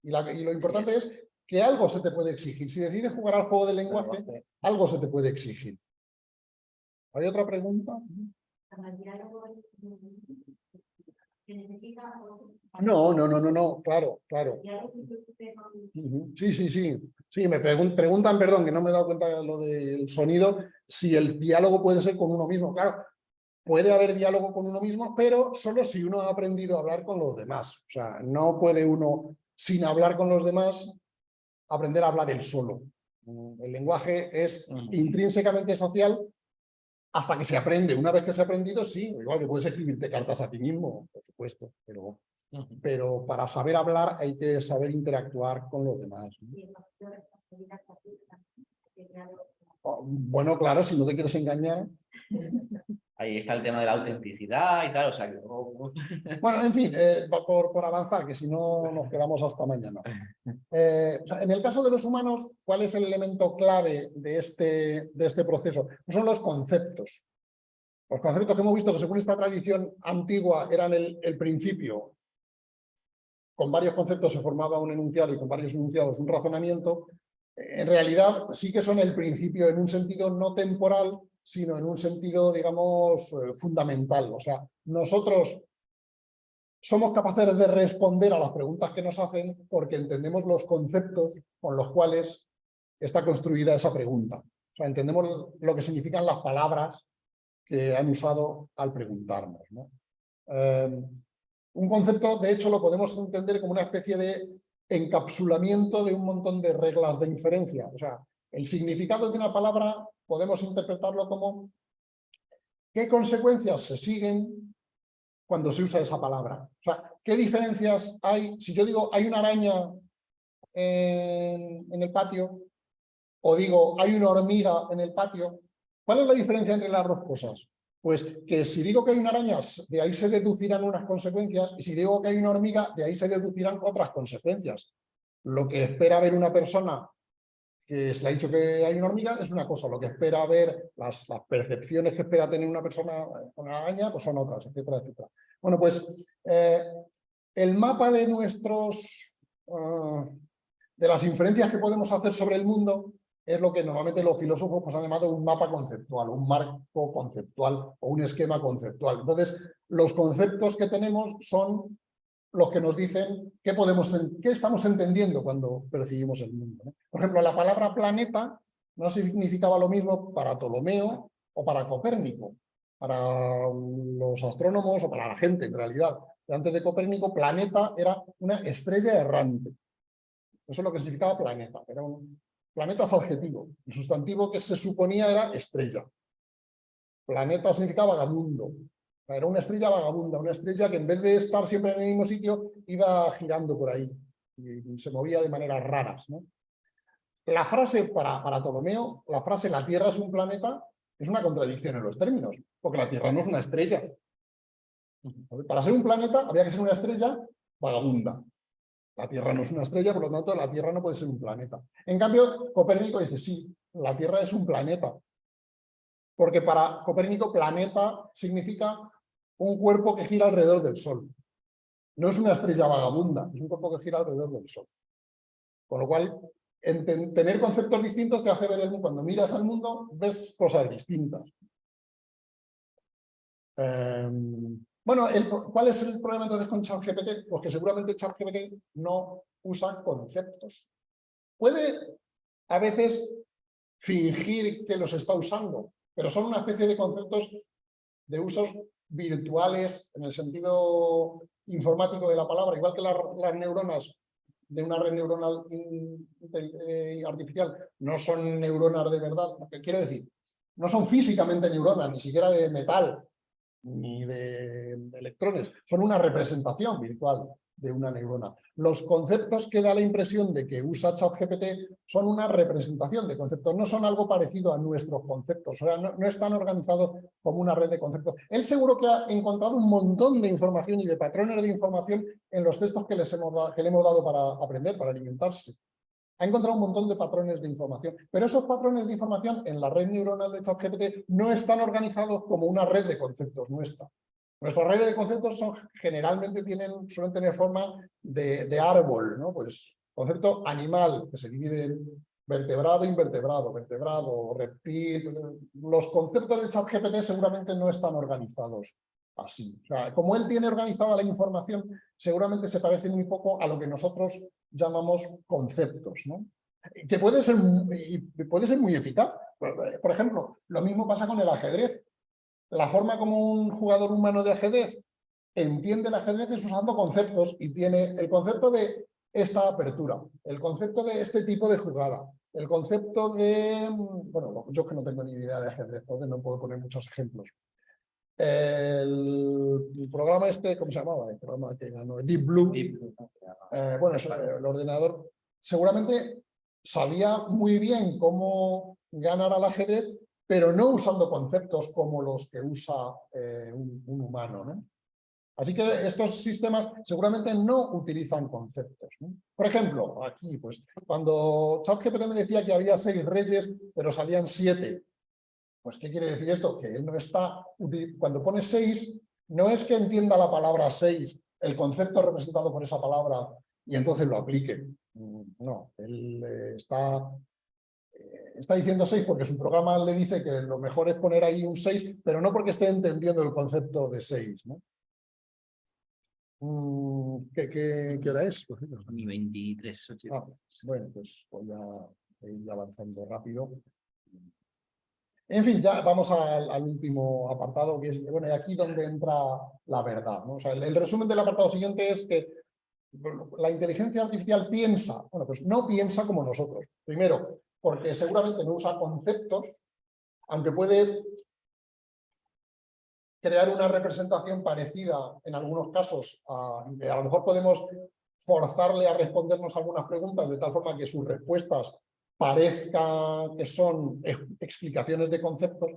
Y lo importante es que algo se te puede exigir. Si decides jugar al juego del lenguaje, algo se te puede exigir. ¿Hay otra pregunta? No, claro. Sí, me preguntan, perdón, que no me he dado cuenta de lo del sonido, si el diálogo puede ser con uno mismo. Claro, puede haber diálogo con uno mismo, pero solo si uno ha aprendido a hablar con los demás. O sea, no puede uno, sin hablar con los demás, aprender a hablar él solo. El lenguaje es intrínsecamente social hasta que se aprende. Una vez que se ha aprendido, sí, igual que puedes escribirte cartas a ti mismo, por supuesto, pero para saber hablar hay que saber interactuar con los demás, ¿no? Bueno, claro, si no te quieres engañar. Ahí está el tema de la autenticidad y tal, o sea que... Bueno, en fin, por avanzar, que si no nos quedamos hasta mañana. O sea, en el caso de los humanos, ¿cuál es el elemento clave de este proceso? Pues son los conceptos. Los conceptos que hemos visto que según esta tradición antigua eran el principio. Con varios conceptos se formaba un enunciado y con varios enunciados un razonamiento. En realidad sí que son el principio en un sentido no temporal, sino en un sentido, digamos, fundamental. O sea, nosotros somos capaces de responder a las preguntas que nos hacen porque entendemos los conceptos con los cuales está construida esa pregunta. O sea, entendemos lo que significan las palabras que han usado al preguntarnos, ¿no? Un concepto, de hecho, lo podemos entender como una especie de encapsulamiento de un montón de reglas de inferencia. O sea, el significado de una palabra podemos interpretarlo como qué consecuencias se siguen cuando se usa esa palabra. O sea, qué diferencias hay. Si yo digo hay una araña en el patio, o digo hay una hormiga en el patio, ¿cuál es la diferencia entre las dos cosas? Pues que si digo que hay una araña, de ahí se deducirán unas consecuencias, y si digo que hay una hormiga, de ahí se deducirán otras consecuencias. Lo que espera ver una persona que se le ha dicho que hay una hormiga es una cosa, lo que espera ver, las percepciones que espera tener una persona con una araña, pues son otras, etcétera, etcétera. Bueno, pues el mapa de de las inferencias que podemos hacer sobre el mundo es lo que normalmente los filósofos pues, han llamado un mapa conceptual, un marco conceptual o un esquema conceptual. Entonces, los conceptos que tenemos son los que nos dicen qué estamos entendiendo cuando percibimos el mundo, ¿no? Por ejemplo, la palabra planeta no significaba lo mismo para Ptolomeo o para Copérnico. Para los astrónomos o para la gente, en realidad. Antes de Copérnico, planeta era una estrella errante. Eso es lo que significaba planeta. Era un planeta es adjetivo. El sustantivo que se suponía era estrella. Planeta significaba vagabundo. Era una estrella vagabunda, una estrella que en vez de estar siempre en el mismo sitio, iba girando por ahí y se movía de maneras raras, ¿no? La frase para Ptolomeo, la frase la Tierra es un planeta, es una contradicción en los términos, porque la Tierra no es una estrella. Para ser un planeta había que ser una estrella vagabunda. La Tierra no es una estrella, por lo tanto la Tierra no puede ser un planeta. En cambio, Copérnico dice, sí, la Tierra es un planeta. Porque para Copérnico planeta significa un cuerpo que gira alrededor del Sol. No es una estrella vagabunda, es un cuerpo que gira alrededor del Sol. Con lo cual, tener conceptos distintos te hace ver el mundo. Cuando miras al mundo, ves cosas distintas. Bueno, ¿cuál es el problema entonces con ChatGPT? Pues que seguramente ChatGPT no usa conceptos. Puede a veces fingir que los está usando, pero son una especie de conceptos de usos virtuales en el sentido informático de la palabra, igual que las neuronas de una red neuronal artificial no son neuronas de verdad. ¿Qué quiero decir? No son físicamente neuronas, ni siquiera de metal, ni de electrones, son una representación virtual de una neurona. Los conceptos que da la impresión de que usa ChatGPT son una representación de conceptos, no son algo parecido a nuestros conceptos, o sea, no están organizados como una red de conceptos. Él seguro que ha encontrado un montón de información y de patrones de información en los textos que le hemos dado para aprender, para alimentarse. Ha encontrado un montón de patrones de información, pero esos patrones de información en la red neuronal de ChatGPT no están organizados como una red de conceptos nuestra. Nuestras redes de conceptos generalmente suelen tener forma de árbol, ¿no? Pues concepto animal, que se divide en vertebrado, invertebrado, vertebrado, reptil. Los conceptos del ChatGPT seguramente no están organizados así. O sea, como él tiene organizada la información, seguramente se parece muy poco a lo que nosotros llamamos conceptos, ¿no? Que puede ser muy eficaz. Por ejemplo, lo mismo pasa con el ajedrez. La forma como un jugador humano de ajedrez entiende el ajedrez es usando conceptos y tiene el concepto de esta apertura, el concepto de este tipo de jugada, el concepto de... Bueno, yo es que no tengo ni idea de ajedrez, entonces no puedo poner muchos ejemplos. El programa este, ¿cómo se llamaba? El programa que ganó, Deep Blue. Bueno, el ordenador seguramente sabía muy bien cómo ganar al ajedrez, pero no usando conceptos como los que usa un humano, ¿no? Así que estos sistemas seguramente no utilizan conceptos, ¿no? Por ejemplo, aquí, pues, cuando ChatGPT me decía que había 6 reyes, pero salían 7, pues, ¿qué quiere decir esto? Que él no está, cuando pone 6, no es que entienda la palabra 6, el concepto representado por esa palabra, y entonces lo aplique. No, él está diciendo 6 porque su programa le dice que lo mejor es poner ahí un 6, pero no porque esté entendiendo el concepto de 6, ¿no? ¿Qué hora es? Mi 23. Bueno, pues voy a ir avanzando rápido. En fin, ya vamos al último apartado, que es, bueno, y aquí donde entra la verdad, ¿no? O sea, el resumen del apartado siguiente es que la inteligencia artificial piensa, bueno, pues no piensa como nosotros. Primero, porque seguramente no usa conceptos, aunque puede crear una representación parecida en algunos casos. A lo mejor podemos forzarle a respondernos algunas preguntas de tal forma que sus respuestas parezcan que son explicaciones de conceptos,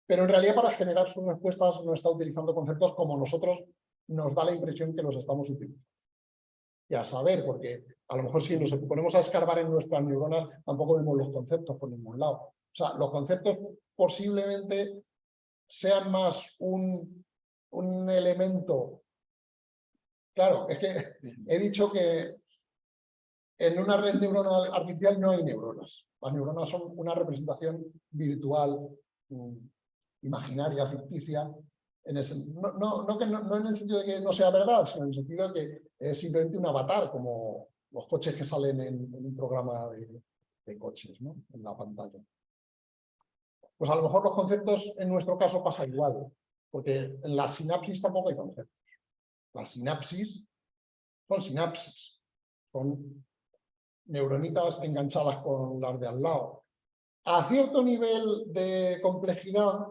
pero en realidad para generar sus respuestas no está utilizando conceptos como nosotros nos da la impresión que los estamos utilizando. Y a saber, porque a lo mejor si nos ponemos a escarbar en nuestras neuronas tampoco vemos los conceptos por ningún lado. O sea, los conceptos posiblemente sean más un elemento. Claro, es que he dicho que en una red neuronal artificial no hay neuronas. Las neuronas son una representación virtual, imaginaria, ficticia, no en el sentido de que no sea verdad, sino en el sentido de que es simplemente un avatar, como los coches que salen en un programa de coches, ¿no? En la pantalla. Pues a lo mejor los conceptos en nuestro caso pasa igual, porque en la sinapsis tampoco hay conceptos. Las sinapsis, son neuronitas enganchadas con las de al lado. A cierto nivel de complejidad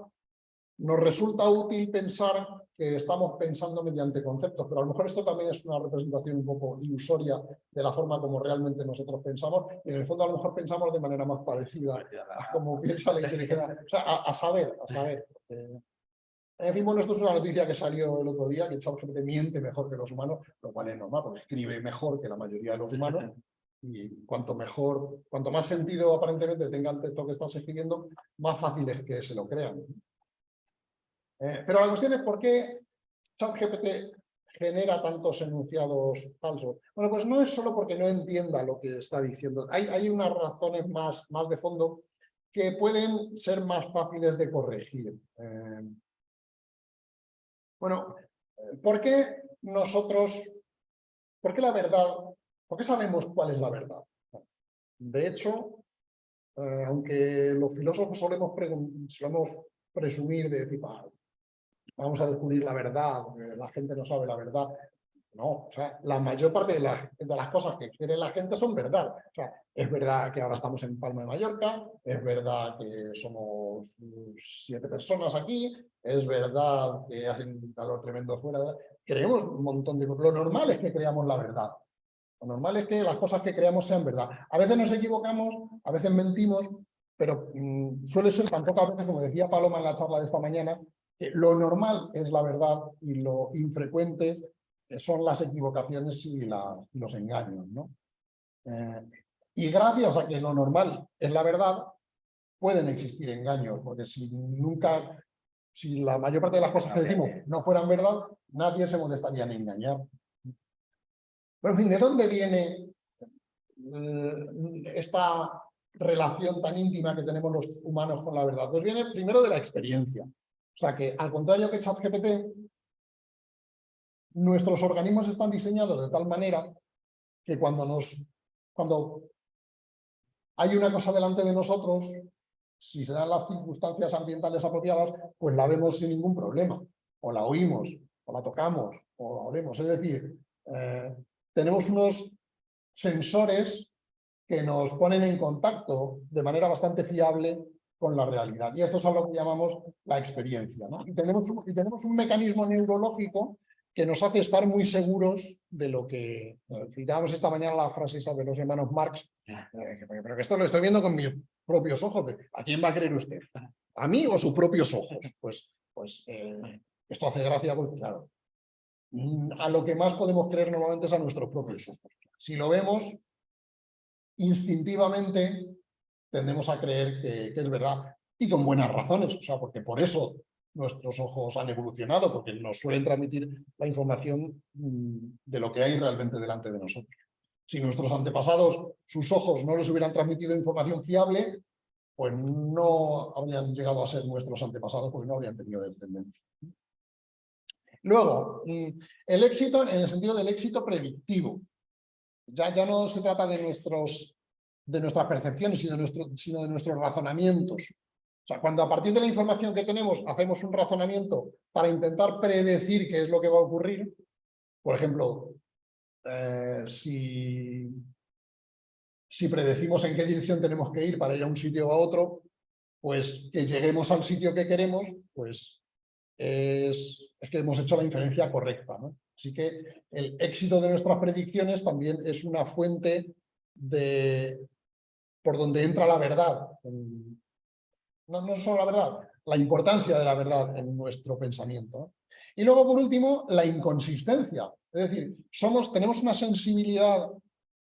nos resulta útil pensar que estamos pensando mediante conceptos, pero a lo mejor esto también es una representación un poco ilusoria de la forma como realmente nosotros pensamos, y en el fondo a lo mejor pensamos de manera más parecida a cómo piensa la inteligencia. O sea, a saber. En fin, bueno, esto es una noticia que salió el otro día, que ChatGPT miente mejor que los humanos, lo cual es normal, porque escribe mejor que la mayoría de los humanos, y cuanto más sentido aparentemente tenga el texto que estás escribiendo, más fácil es que se lo crean. Pero la cuestión es por qué ChatGPT genera tantos enunciados falsos. Bueno, pues no es solo porque no entienda lo que está diciendo. Hay unas razones más de fondo que pueden ser más fáciles de corregir. Bueno, ¿por qué la verdad, por qué sabemos cuál es la verdad? De hecho, aunque los filósofos solemos presumir de decir, vamos a descubrir la verdad, la gente no sabe la verdad. No, o sea, la mayor parte de las cosas que quiere la gente son verdad. O sea, es verdad que ahora estamos en Palma de Mallorca, es verdad que somos 7 personas aquí, es verdad que hace un calor tremendo fuera. Creemos un montón de cosas. Lo normal es que creamos la verdad. Lo normal es que las cosas que creamos sean verdad. A veces nos equivocamos, a veces mentimos, pero suele ser tan pocas veces, como decía Paloma en la charla de esta mañana, que lo normal es la verdad y lo infrecuente son las equivocaciones y los engaños, ¿no? Y gracias a que lo normal es la verdad, pueden existir engaños, porque si la mayor parte de las cosas que decimos no fueran verdad, nadie se molestaría en engañar. Pero en fin, ¿de dónde viene esta relación tan íntima que tenemos los humanos con la verdad? Pues viene primero de la experiencia. O sea que, al contrario que ChatGPT, nuestros organismos están diseñados de tal manera que cuando hay una cosa delante de nosotros, si se dan las circunstancias ambientales apropiadas, pues la vemos sin ningún problema. O la oímos, o la tocamos, o la olemos. Es decir, tenemos unos sensores que nos ponen en contacto de manera bastante fiable con la realidad. Y esto es algo que llamamos la experiencia, ¿no? Y tenemos un mecanismo neurológico que nos hace estar muy seguros de lo que... Citábamos esta mañana la frase esa de los hermanos Marx, pero que esto lo estoy viendo con mis propios ojos. ¿A quién va a creer usted? ¿A mí o sus propios ojos? Pues esto hace gracia porque, claro, a lo que más podemos creer normalmente es a nuestros propios ojos. Si lo vemos, instintivamente tendemos a creer que es verdad, y con buenas razones, o sea, porque por eso nuestros ojos han evolucionado, porque nos suelen transmitir la información de lo que hay realmente delante de nosotros. Si nuestros antepasados, sus ojos no les hubieran transmitido información fiable, pues no habrían llegado a ser nuestros antepasados, porque no habrían tenido descendencia. Luego, el éxito en el sentido del éxito predictivo. Ya no se trata de nuestras percepciones, sino de nuestros razonamientos. O sea, cuando a partir de la información que tenemos hacemos un razonamiento para intentar predecir qué es lo que va a ocurrir, por ejemplo, si predecimos en qué dirección tenemos que ir para ir a un sitio o a otro, pues que lleguemos al sitio que queremos, pues es que hemos hecho la inferencia correcta, ¿no? Así que el éxito de nuestras predicciones también es una fuente por donde entra la verdad. No solo la verdad, la importancia de la verdad en nuestro pensamiento, ¿no? Y luego, por último, la inconsistencia. Es decir, tenemos una sensibilidad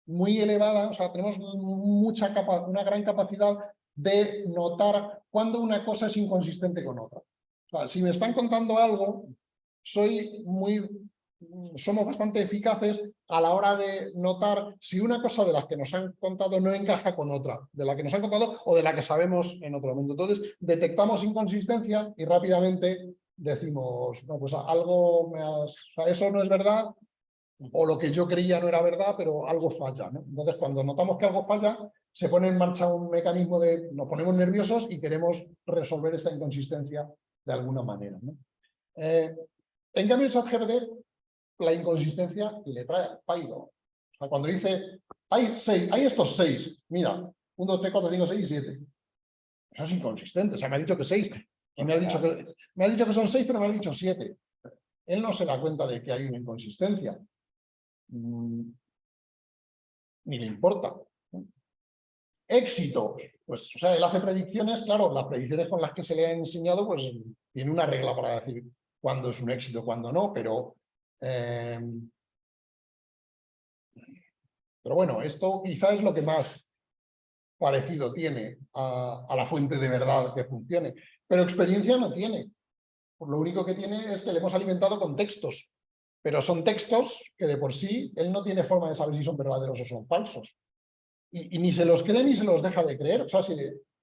muy elevada, o sea, tenemos una gran capacidad de notar cuando una cosa es inconsistente con otra. O sea, si me están contando algo, somos bastante eficaces a la hora de notar si una cosa de las que nos han contado no encaja con otra, de la que nos han contado o de la que sabemos en otro momento. Entonces, detectamos inconsistencias y rápidamente decimos, no, pues eso no es verdad, o lo que yo creía no era verdad, pero algo falla, ¿no? Entonces, cuando notamos que algo falla, se pone en marcha un mecanismo nos ponemos nerviosos y queremos resolver esta inconsistencia de alguna manera, ¿no? En cambio, el ChatGPT, la inconsistencia le trae al pairo. O sea, cuando dice, hay estos 6, mira, 1, 2, 3, 4, 5, 6 y 7. Eso es inconsistente, o sea, me ha dicho que 6, y me ha dicho que son 6, pero me ha dicho 7. Él no se da cuenta de que hay una inconsistencia. Ni le importa. Éxito, pues, o sea, él hace predicciones, claro, las predicciones con las que se le ha enseñado, pues, tiene una regla para decir cuándo es un éxito, cuándo no, pero bueno, esto quizá es lo que más parecido tiene a la fuente de verdad que funcione, pero experiencia no tiene. Lo único que tiene es que le hemos alimentado con textos, pero son textos que de por sí él no tiene forma de saber si son verdaderos o son falsos. Y ni se los cree ni se los deja de creer. O sea,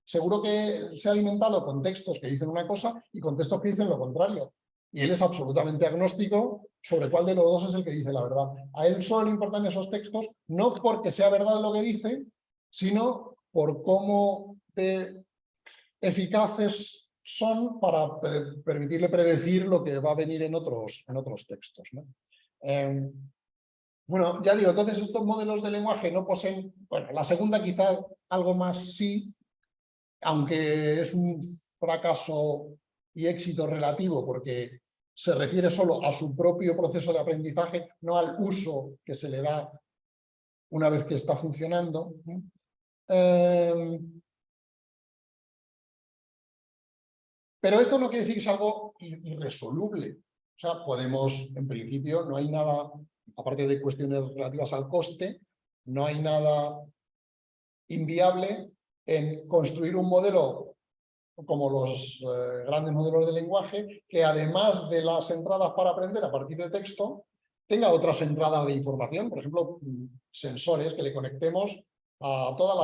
seguro que se ha alimentado con textos que dicen una cosa y con textos que dicen lo contrario. Y él es absolutamente agnóstico sobre cuál de los dos es el que dice la verdad. A él solo le importan esos textos, no porque sea verdad lo que dice, sino por cómo eficaces son para permitirle predecir lo que va a venir en otros textos, ¿no? Bueno, ya digo, entonces estos modelos de lenguaje no poseen, bueno, la segunda quizá algo más sí, aunque es un fracaso y éxito relativo porque se refiere solo a su propio proceso de aprendizaje, no al uso que se le da una vez que está funcionando. Pero esto no quiere decir que es algo irresoluble. O sea, podemos, en principio, no hay nada, aparte de cuestiones relativas al coste, no hay nada inviable en construir un modelo como los grandes modelos de lenguaje, que además de las entradas para aprender a partir de texto, tenga otras entradas de información, por ejemplo, sensores que le conectemos a todas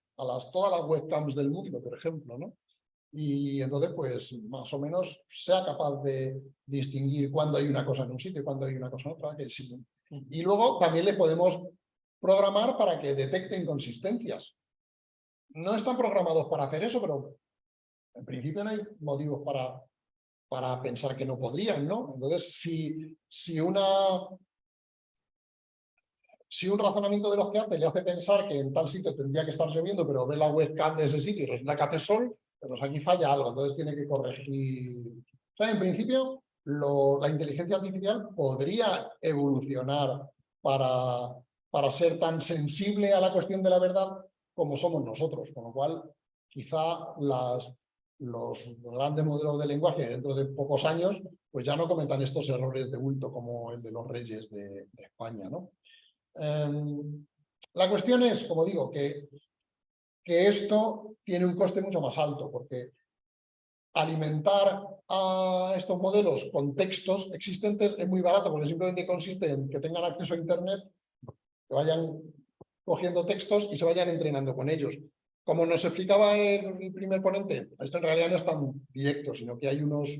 las webcams del mundo, por ejemplo, ¿no? Y entonces, pues, más o menos sea capaz de distinguir cuándo hay una cosa en un sitio y cuándo hay una cosa en otra. Y luego también le podemos programar para que detecte inconsistencias. No están programados para hacer eso, pero en principio no hay motivos para pensar que no podrían, ¿no? Entonces, si una si un razonamiento de los que hace le hace pensar que en tal sitio tendría que estar lloviendo, pero ve la webcam de ese sitio y resulta que hace sol, pues aquí falla algo, entonces tiene que corregir. O sea, en principio, la inteligencia artificial podría evolucionar para ser tan sensible a la cuestión de la verdad como somos nosotros, con lo cual quizá los grandes modelos de lenguaje dentro de pocos años pues ya no cometan estos errores de bulto como el de los reyes de España, ¿no? La cuestión es, como digo, que esto tiene un coste mucho más alto, porque alimentar a estos modelos con textos existentes es muy barato, porque simplemente consiste en que tengan acceso a Internet, que vayan cogiendo textos y se vayan entrenando con ellos. Como nos explicaba el primer ponente, esto en realidad no es tan directo, sino que hay unos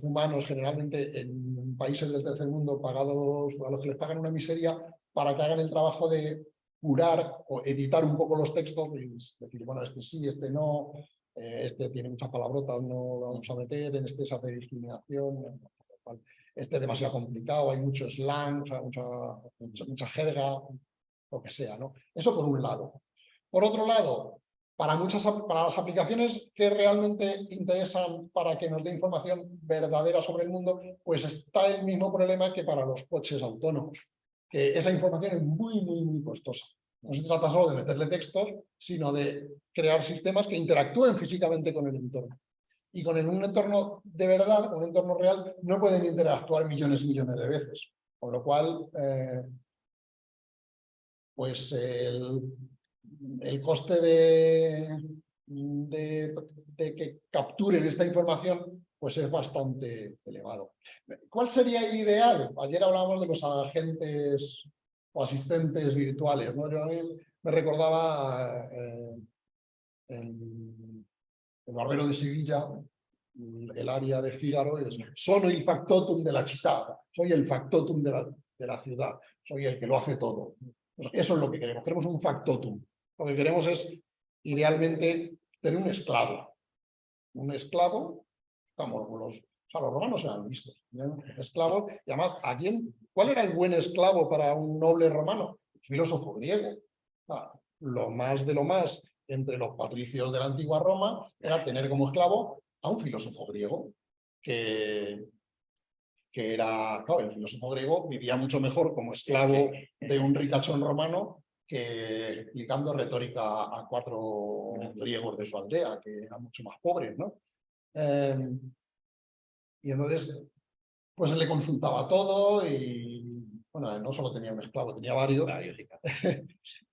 humanos generalmente en países del tercer mundo pagados, a los que les pagan una miseria para que hagan el trabajo de curar o editar un poco los textos y decir, bueno, este sí, este no, este tiene muchas palabrotas, no lo vamos a meter, en este se hace discriminación, este es demasiado complicado, hay mucho slang, o sea, mucha jerga, lo que sea, ¿no? Eso por un lado. Por otro lado, para las aplicaciones que realmente interesan para que nos dé información verdadera sobre el mundo, pues está el mismo problema que para los coches autónomos, que esa información es muy costosa. No se trata solo de meterle textos, sino de crear sistemas que interactúen físicamente con el entorno. Y con un entorno de verdad, un entorno real, no pueden interactuar millones y millones de veces. Con lo cual, pues el coste de que capturen esta información pues es bastante elevado. ¿Cuál sería el ideal? Ayer hablábamos de los agentes o asistentes virtuales, ¿no? Yo a mí me recordaba el Barbero de Sevilla, el área de Fígaro, es sono il factotum de la città, soy el factotum de la ciudad, soy el que lo hace todo. Eso es lo que queremos un factotum. Lo que queremos es, idealmente, tener un esclavo. Un esclavo, como los romanos eran listos, esclavos, y además, ¿cuál era el buen esclavo para un noble romano? El filósofo griego. Lo más de lo más entre los patricios de la antigua Roma era tener como esclavo a un filósofo griego que era, claro, el filósofo griego vivía mucho mejor como esclavo de un ricachón romano que explicando retórica a 4 griegos de su aldea, que eran mucho más pobres, ¿no? Y entonces, pues él le consultaba todo y, bueno, no solo tenía un esclavo, tenía varios.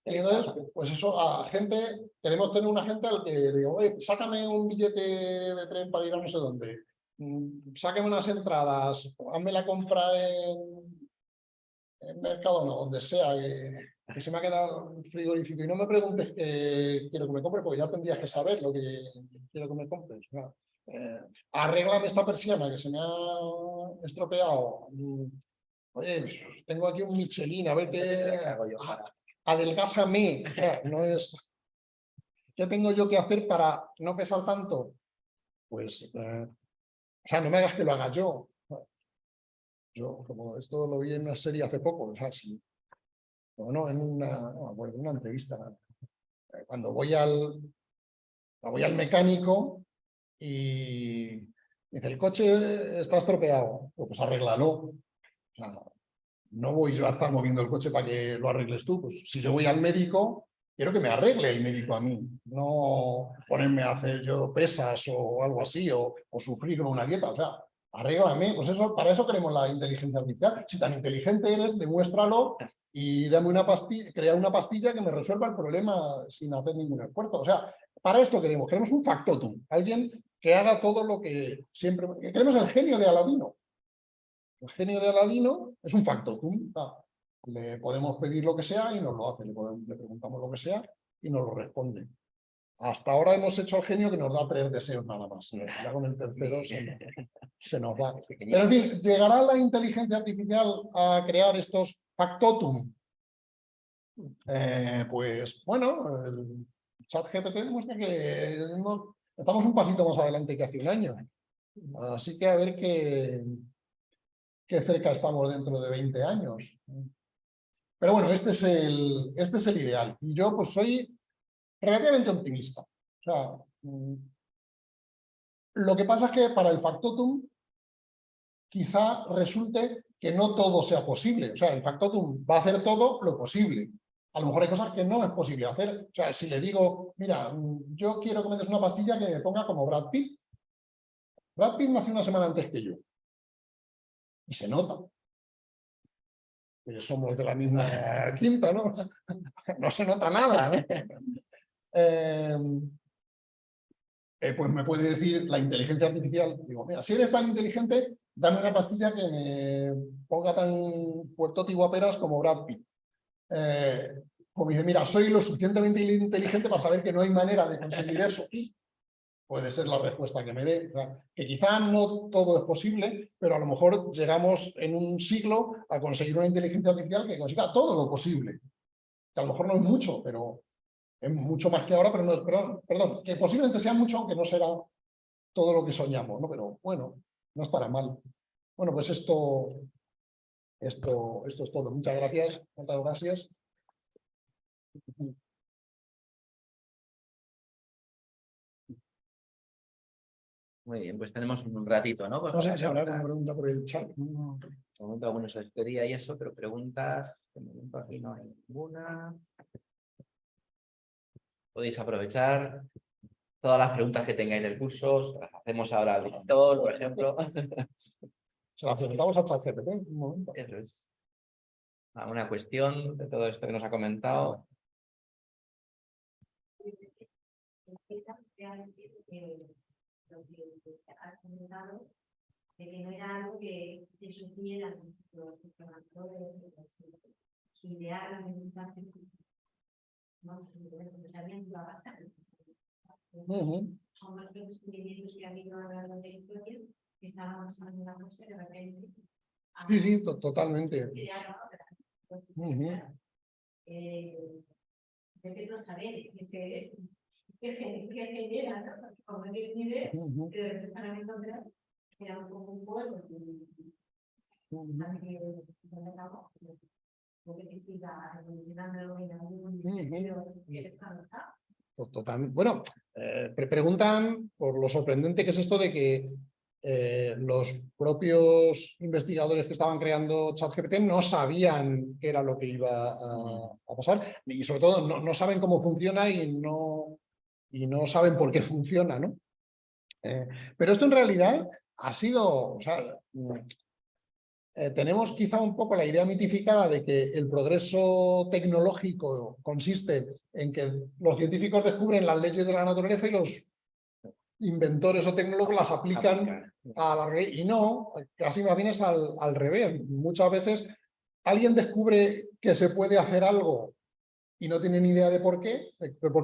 Y entonces, pues eso, queremos tener un agente al que le digo, oye, sácame un billete de tren para ir a no sé dónde, sáqueme unas entradas, hazme la compra en Mercadona, donde sea, que se me ha quedado el frigorífico y no me preguntes qué quiero que me compre, porque ya tendrías que saber lo que quiero que me compres. Arréglame esta persiana que se me ha estropeado. Oye, tengo aquí un Michelin, a ver qué hago yo. Adelgázame, o sea, no es. ¿Qué tengo yo que hacer para no pesar tanto? Pues, o sea, no me hagas que lo haga yo. Yo, como esto lo vi en una serie hace poco, o sea, sí. No, en una entrevista. Cuando voy al mecánico y dice, el coche está estropeado, pues arréglalo. O sea, no voy yo a estar moviendo el coche para que lo arregles tú. Pues si yo voy al médico, quiero que me arregle el médico a mí, no ponerme a hacer yo pesas o algo así, o sufrir con una dieta. O sea, arréglame. Pues eso, para eso queremos la inteligencia artificial. Si tan inteligente eres, demuéstralo y dame una pastilla, crea una pastilla que me resuelva el problema sin hacer ningún esfuerzo. O sea, para esto queremos un factotum, alguien que haga todo lo que siempre. Queremos el genio de Aladino. El genio de Aladino es un factotum. Le podemos pedir lo que sea y nos lo hace. Le preguntamos lo que sea y nos lo responde. Hasta ahora hemos hecho el genio que nos da 3 deseos nada más. Ya con el tercero se nos va. Pero en fin, ¿llegará la inteligencia artificial a crear estos factotum? Pues bueno, el ChatGPT demuestra que estamos un pasito más adelante que hace un año. Así que a ver qué cerca estamos dentro de 20 años. Pero bueno, este es el ideal. Y yo pues soy relativamente optimista. O sea, lo que pasa es que para el factotum quizá resulte que no todo sea posible. O sea, el factotum va a hacer todo lo posible. A lo mejor hay cosas que no es posible hacer. O sea, si le digo, mira, yo quiero que me des una pastilla que me ponga como Brad Pitt. Brad Pitt nació una semana antes que yo. Y se nota. Somos de la misma quinta, ¿no? No se nota nada, ¿no? Pues me puede decir la inteligencia artificial, digo, mira, si eres tan inteligente, dame una pastilla que me ponga tan puertoti guaperas como Brad Pitt. Pues me dice, mira, soy lo suficientemente inteligente para saber que no hay manera de conseguir eso. Puede ser la respuesta que me dé. O sea, que quizá no todo es posible, pero a lo mejor llegamos en un siglo a conseguir una inteligencia artificial que consiga todo lo posible. Que a lo mejor no es mucho, pero es mucho más que ahora, pero no, perdón, que posiblemente sea mucho, aunque no será todo lo que soñamos, ¿no? Pero bueno, no estará mal. Bueno, pues esto es todo. Muchas gracias. Muchas gracias. Muy bien, pues tenemos un ratito, ¿no? No sé si habrá alguna pregunta por el chat. De momento algunos se despedía y eso, pero preguntas, de momento aquí no hay ninguna. Podéis aprovechar todas las preguntas que tengáis del curso, las hacemos ahora al editor, por ejemplo. Se las preguntamos a ChatGPT un momento. Eso es. ¿Alguna cuestión de todo esto que nos ha comentado? Lo que has comentado, de que no era algo que se supieran los programadores, su ideal, no sabían bastante. Son los descubrimientos que ha habido a lo largo de la historia, que estábamos en una cosa de repente. Sí, totalmente. De no saber que genera, ¿no? Como no tiene ni idea, pero empezaron a encontrar que era un poco un pueblo que siga evolucionando en algún Totalmente. Bueno, preguntan por lo sorprendente que es esto de que los propios investigadores que estaban creando ChatGPT no sabían qué era lo que iba a pasar y sobre todo no saben cómo funciona y no saben por qué funciona, ¿no? Pero esto en realidad ha sido, o sea, tenemos quizá un poco la idea mitificada de que el progreso tecnológico consiste en que los científicos descubren las leyes de la naturaleza y los inventores o tecnólogos las aplican a la realidad. Y no, casi más bien es al revés. Muchas veces alguien descubre que se puede hacer algo y no tiene ni idea de por qué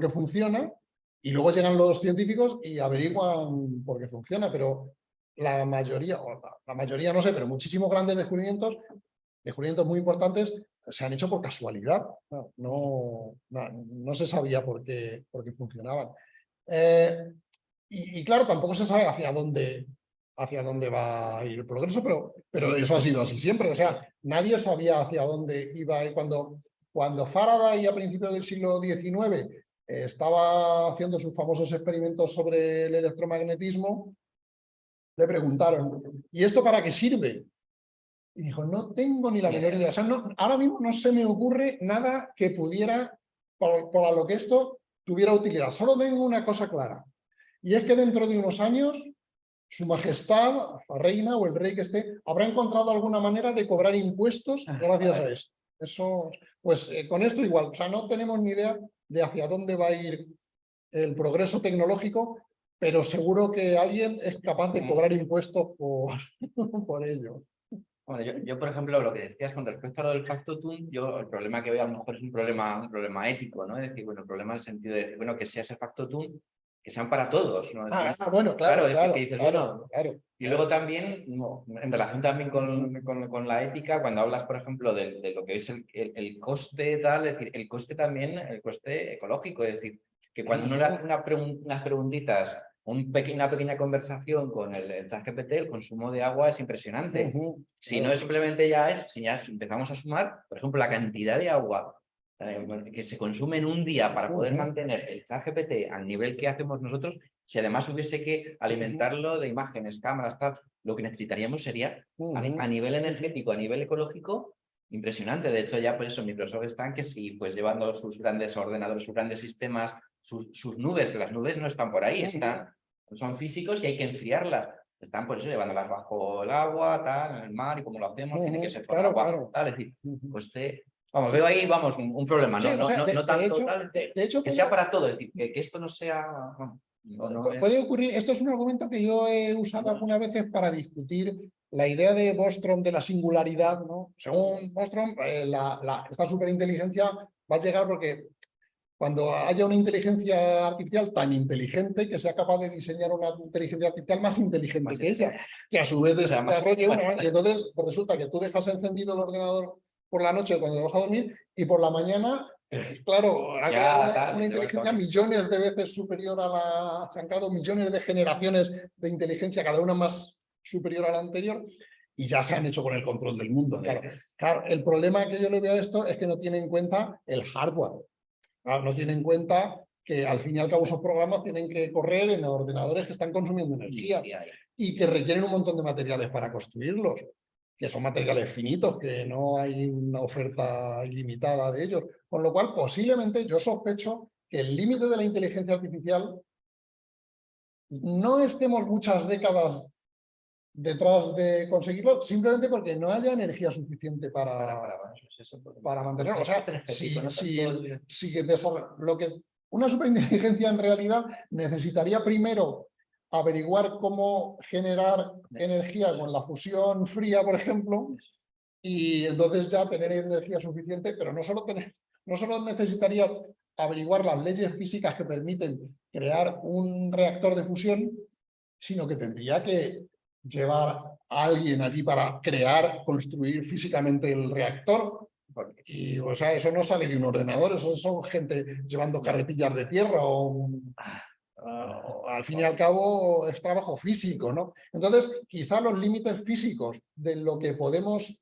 funciona, y luego llegan los científicos y averiguan por qué funciona, pero la mayoría no sé, pero muchísimos grandes descubrimientos muy importantes se han hecho por casualidad. No se sabía por qué funcionaban. Y claro, tampoco se sabe hacia dónde va a ir el progreso, pero eso ha sido así siempre. O sea, nadie sabía hacia dónde iba a ir. Cuando Faraday a principios del siglo XIX estaba haciendo sus famosos experimentos sobre el electromagnetismo, le preguntaron, ¿y esto para qué sirve? Y dijo, no tengo ni la menor idea. O sea, ahora mismo no se me ocurre nada que pudiera, para lo que esto tuviera utilidad. Solo tengo una cosa clara. Y es que dentro de unos años, su majestad, la reina o el rey que esté, habrá encontrado alguna manera de cobrar impuestos gracias a esto. Eso, pues con esto igual. O sea, no tenemos ni idea de hacia dónde va a ir el progreso tecnológico, pero seguro que alguien es capaz de cobrar impuestos por ello. Bueno, yo, por ejemplo, lo que decías con respecto a lo del factotum, yo el problema que veo a lo mejor es un problema ético, ¿no? Es decir, bueno, el problema en el sentido de, bueno, que sea ese factotum, que sean para todos, ¿no? Bueno, claro. Que dices, bueno, y luego también, en relación también con la ética, cuando hablas, por ejemplo, de lo que es el coste tal, es decir, el coste también, el coste ecológico, es decir, que cuando uno le hace unas preguntitas una pequeña conversación con el ChatGPT, el consumo de agua es impresionante. Si no es simplemente ya eso, si ya empezamos a sumar, por ejemplo, la cantidad de agua que se consume en un día para poder mantener el ChatGPT al nivel que hacemos nosotros, si además hubiese que alimentarlo de imágenes, cámaras, tal, lo que necesitaríamos sería a nivel energético, a nivel ecológico, impresionante. De hecho, ya por eso Microsoft están que sí, pues llevando sus grandes ordenadores, sus grandes sistemas, sus nubes, que las nubes no están por ahí, son físicos y hay que enfriarlas. Están por eso llevándolas bajo el agua, tal, en el mar, y como lo hacemos, tiene que ser por agua, tal. Es decir, pues vamos, veo ahí, vamos, un problema, Sí, no, o sea, no tanto hecho, tal, de hecho, que sea para todo, es decir, que esto no sea... puede ocurrir, esto es un argumento que yo he usado algunas veces para discutir la idea de Bostrom de la singularidad, ¿no? Según Bostrom, esta superinteligencia va a llegar porque cuando haya una inteligencia artificial tan inteligente que sea capaz de diseñar una inteligencia artificial más inteligente que ella, que a su vez desarrolle una, y entonces pues resulta que tú dejas encendido el ordenador por la noche cuando te vas a dormir y por la mañana, claro, ha creado una inteligencia millones de veces superior a la... Se han creado millones de generaciones de inteligencia, cada una más superior a la anterior, y ya se han hecho con el control del mundo. Claro, el problema que yo le veo a esto es que no tiene en cuenta el hardware. No tiene en cuenta que al fin y al cabo esos programas tienen que correr en ordenadores que están consumiendo energía y que requieren un montón de materiales para construirlos, que son materiales finitos, que no hay una oferta ilimitada de ellos. Con lo cual, posiblemente yo sospecho que el límite de la inteligencia artificial no estemos muchas décadas detrás de conseguirlo, simplemente porque no haya energía suficiente para mantenerlo. O sea, una superinteligencia en realidad necesitaría primero averiguar cómo generar energía con la fusión fría, por ejemplo, y entonces ya tener energía suficiente, pero no solo necesitaría averiguar las leyes físicas que permiten crear un reactor de fusión, sino que tendría que llevar a alguien allí para construir físicamente el reactor. Y, o sea, eso no sale de un ordenador, eso son gente llevando carretillas de tierra al fin y al cabo es trabajo físico, ¿no? Entonces, quizá los límites físicos de lo que podemos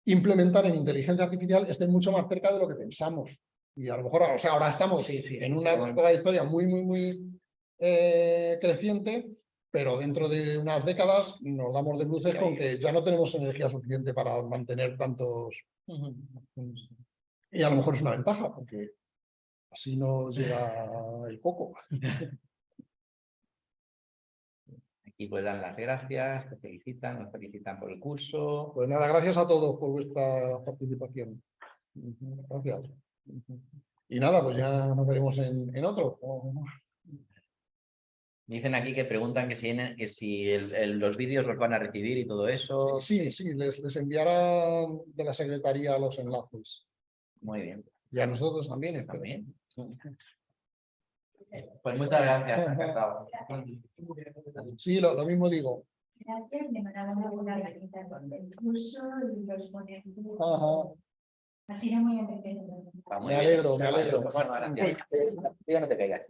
implementar en inteligencia artificial estén mucho más cerca de lo que pensamos. Y a lo mejor, o sea, ahora estamos en una trayectoria muy creciente, pero dentro de unas décadas nos damos de bruces con que ya no tenemos energía suficiente para mantener tantos... Y a lo mejor es una ventaja, porque así no llega el coco. Aquí pues dan las gracias, te felicitan, nos felicitan por el curso. Pues nada, gracias a todos por vuestra participación. Gracias. Y nada, pues ya nos veremos en otro. Dicen aquí que preguntan que si los vídeos los van a recibir y todo eso. Sí, les enviarán de la secretaría los enlaces. Muy bien. Y a nosotros también. También. Pues muchas gracias. Encantado. Sí, lo mismo digo. Gracias, me mandaron alguna herramienta del curso y los ponemos. Ajá. Ha sido muy enriquecedor. Me alegro. Bueno, gracias. Ya no te caigas.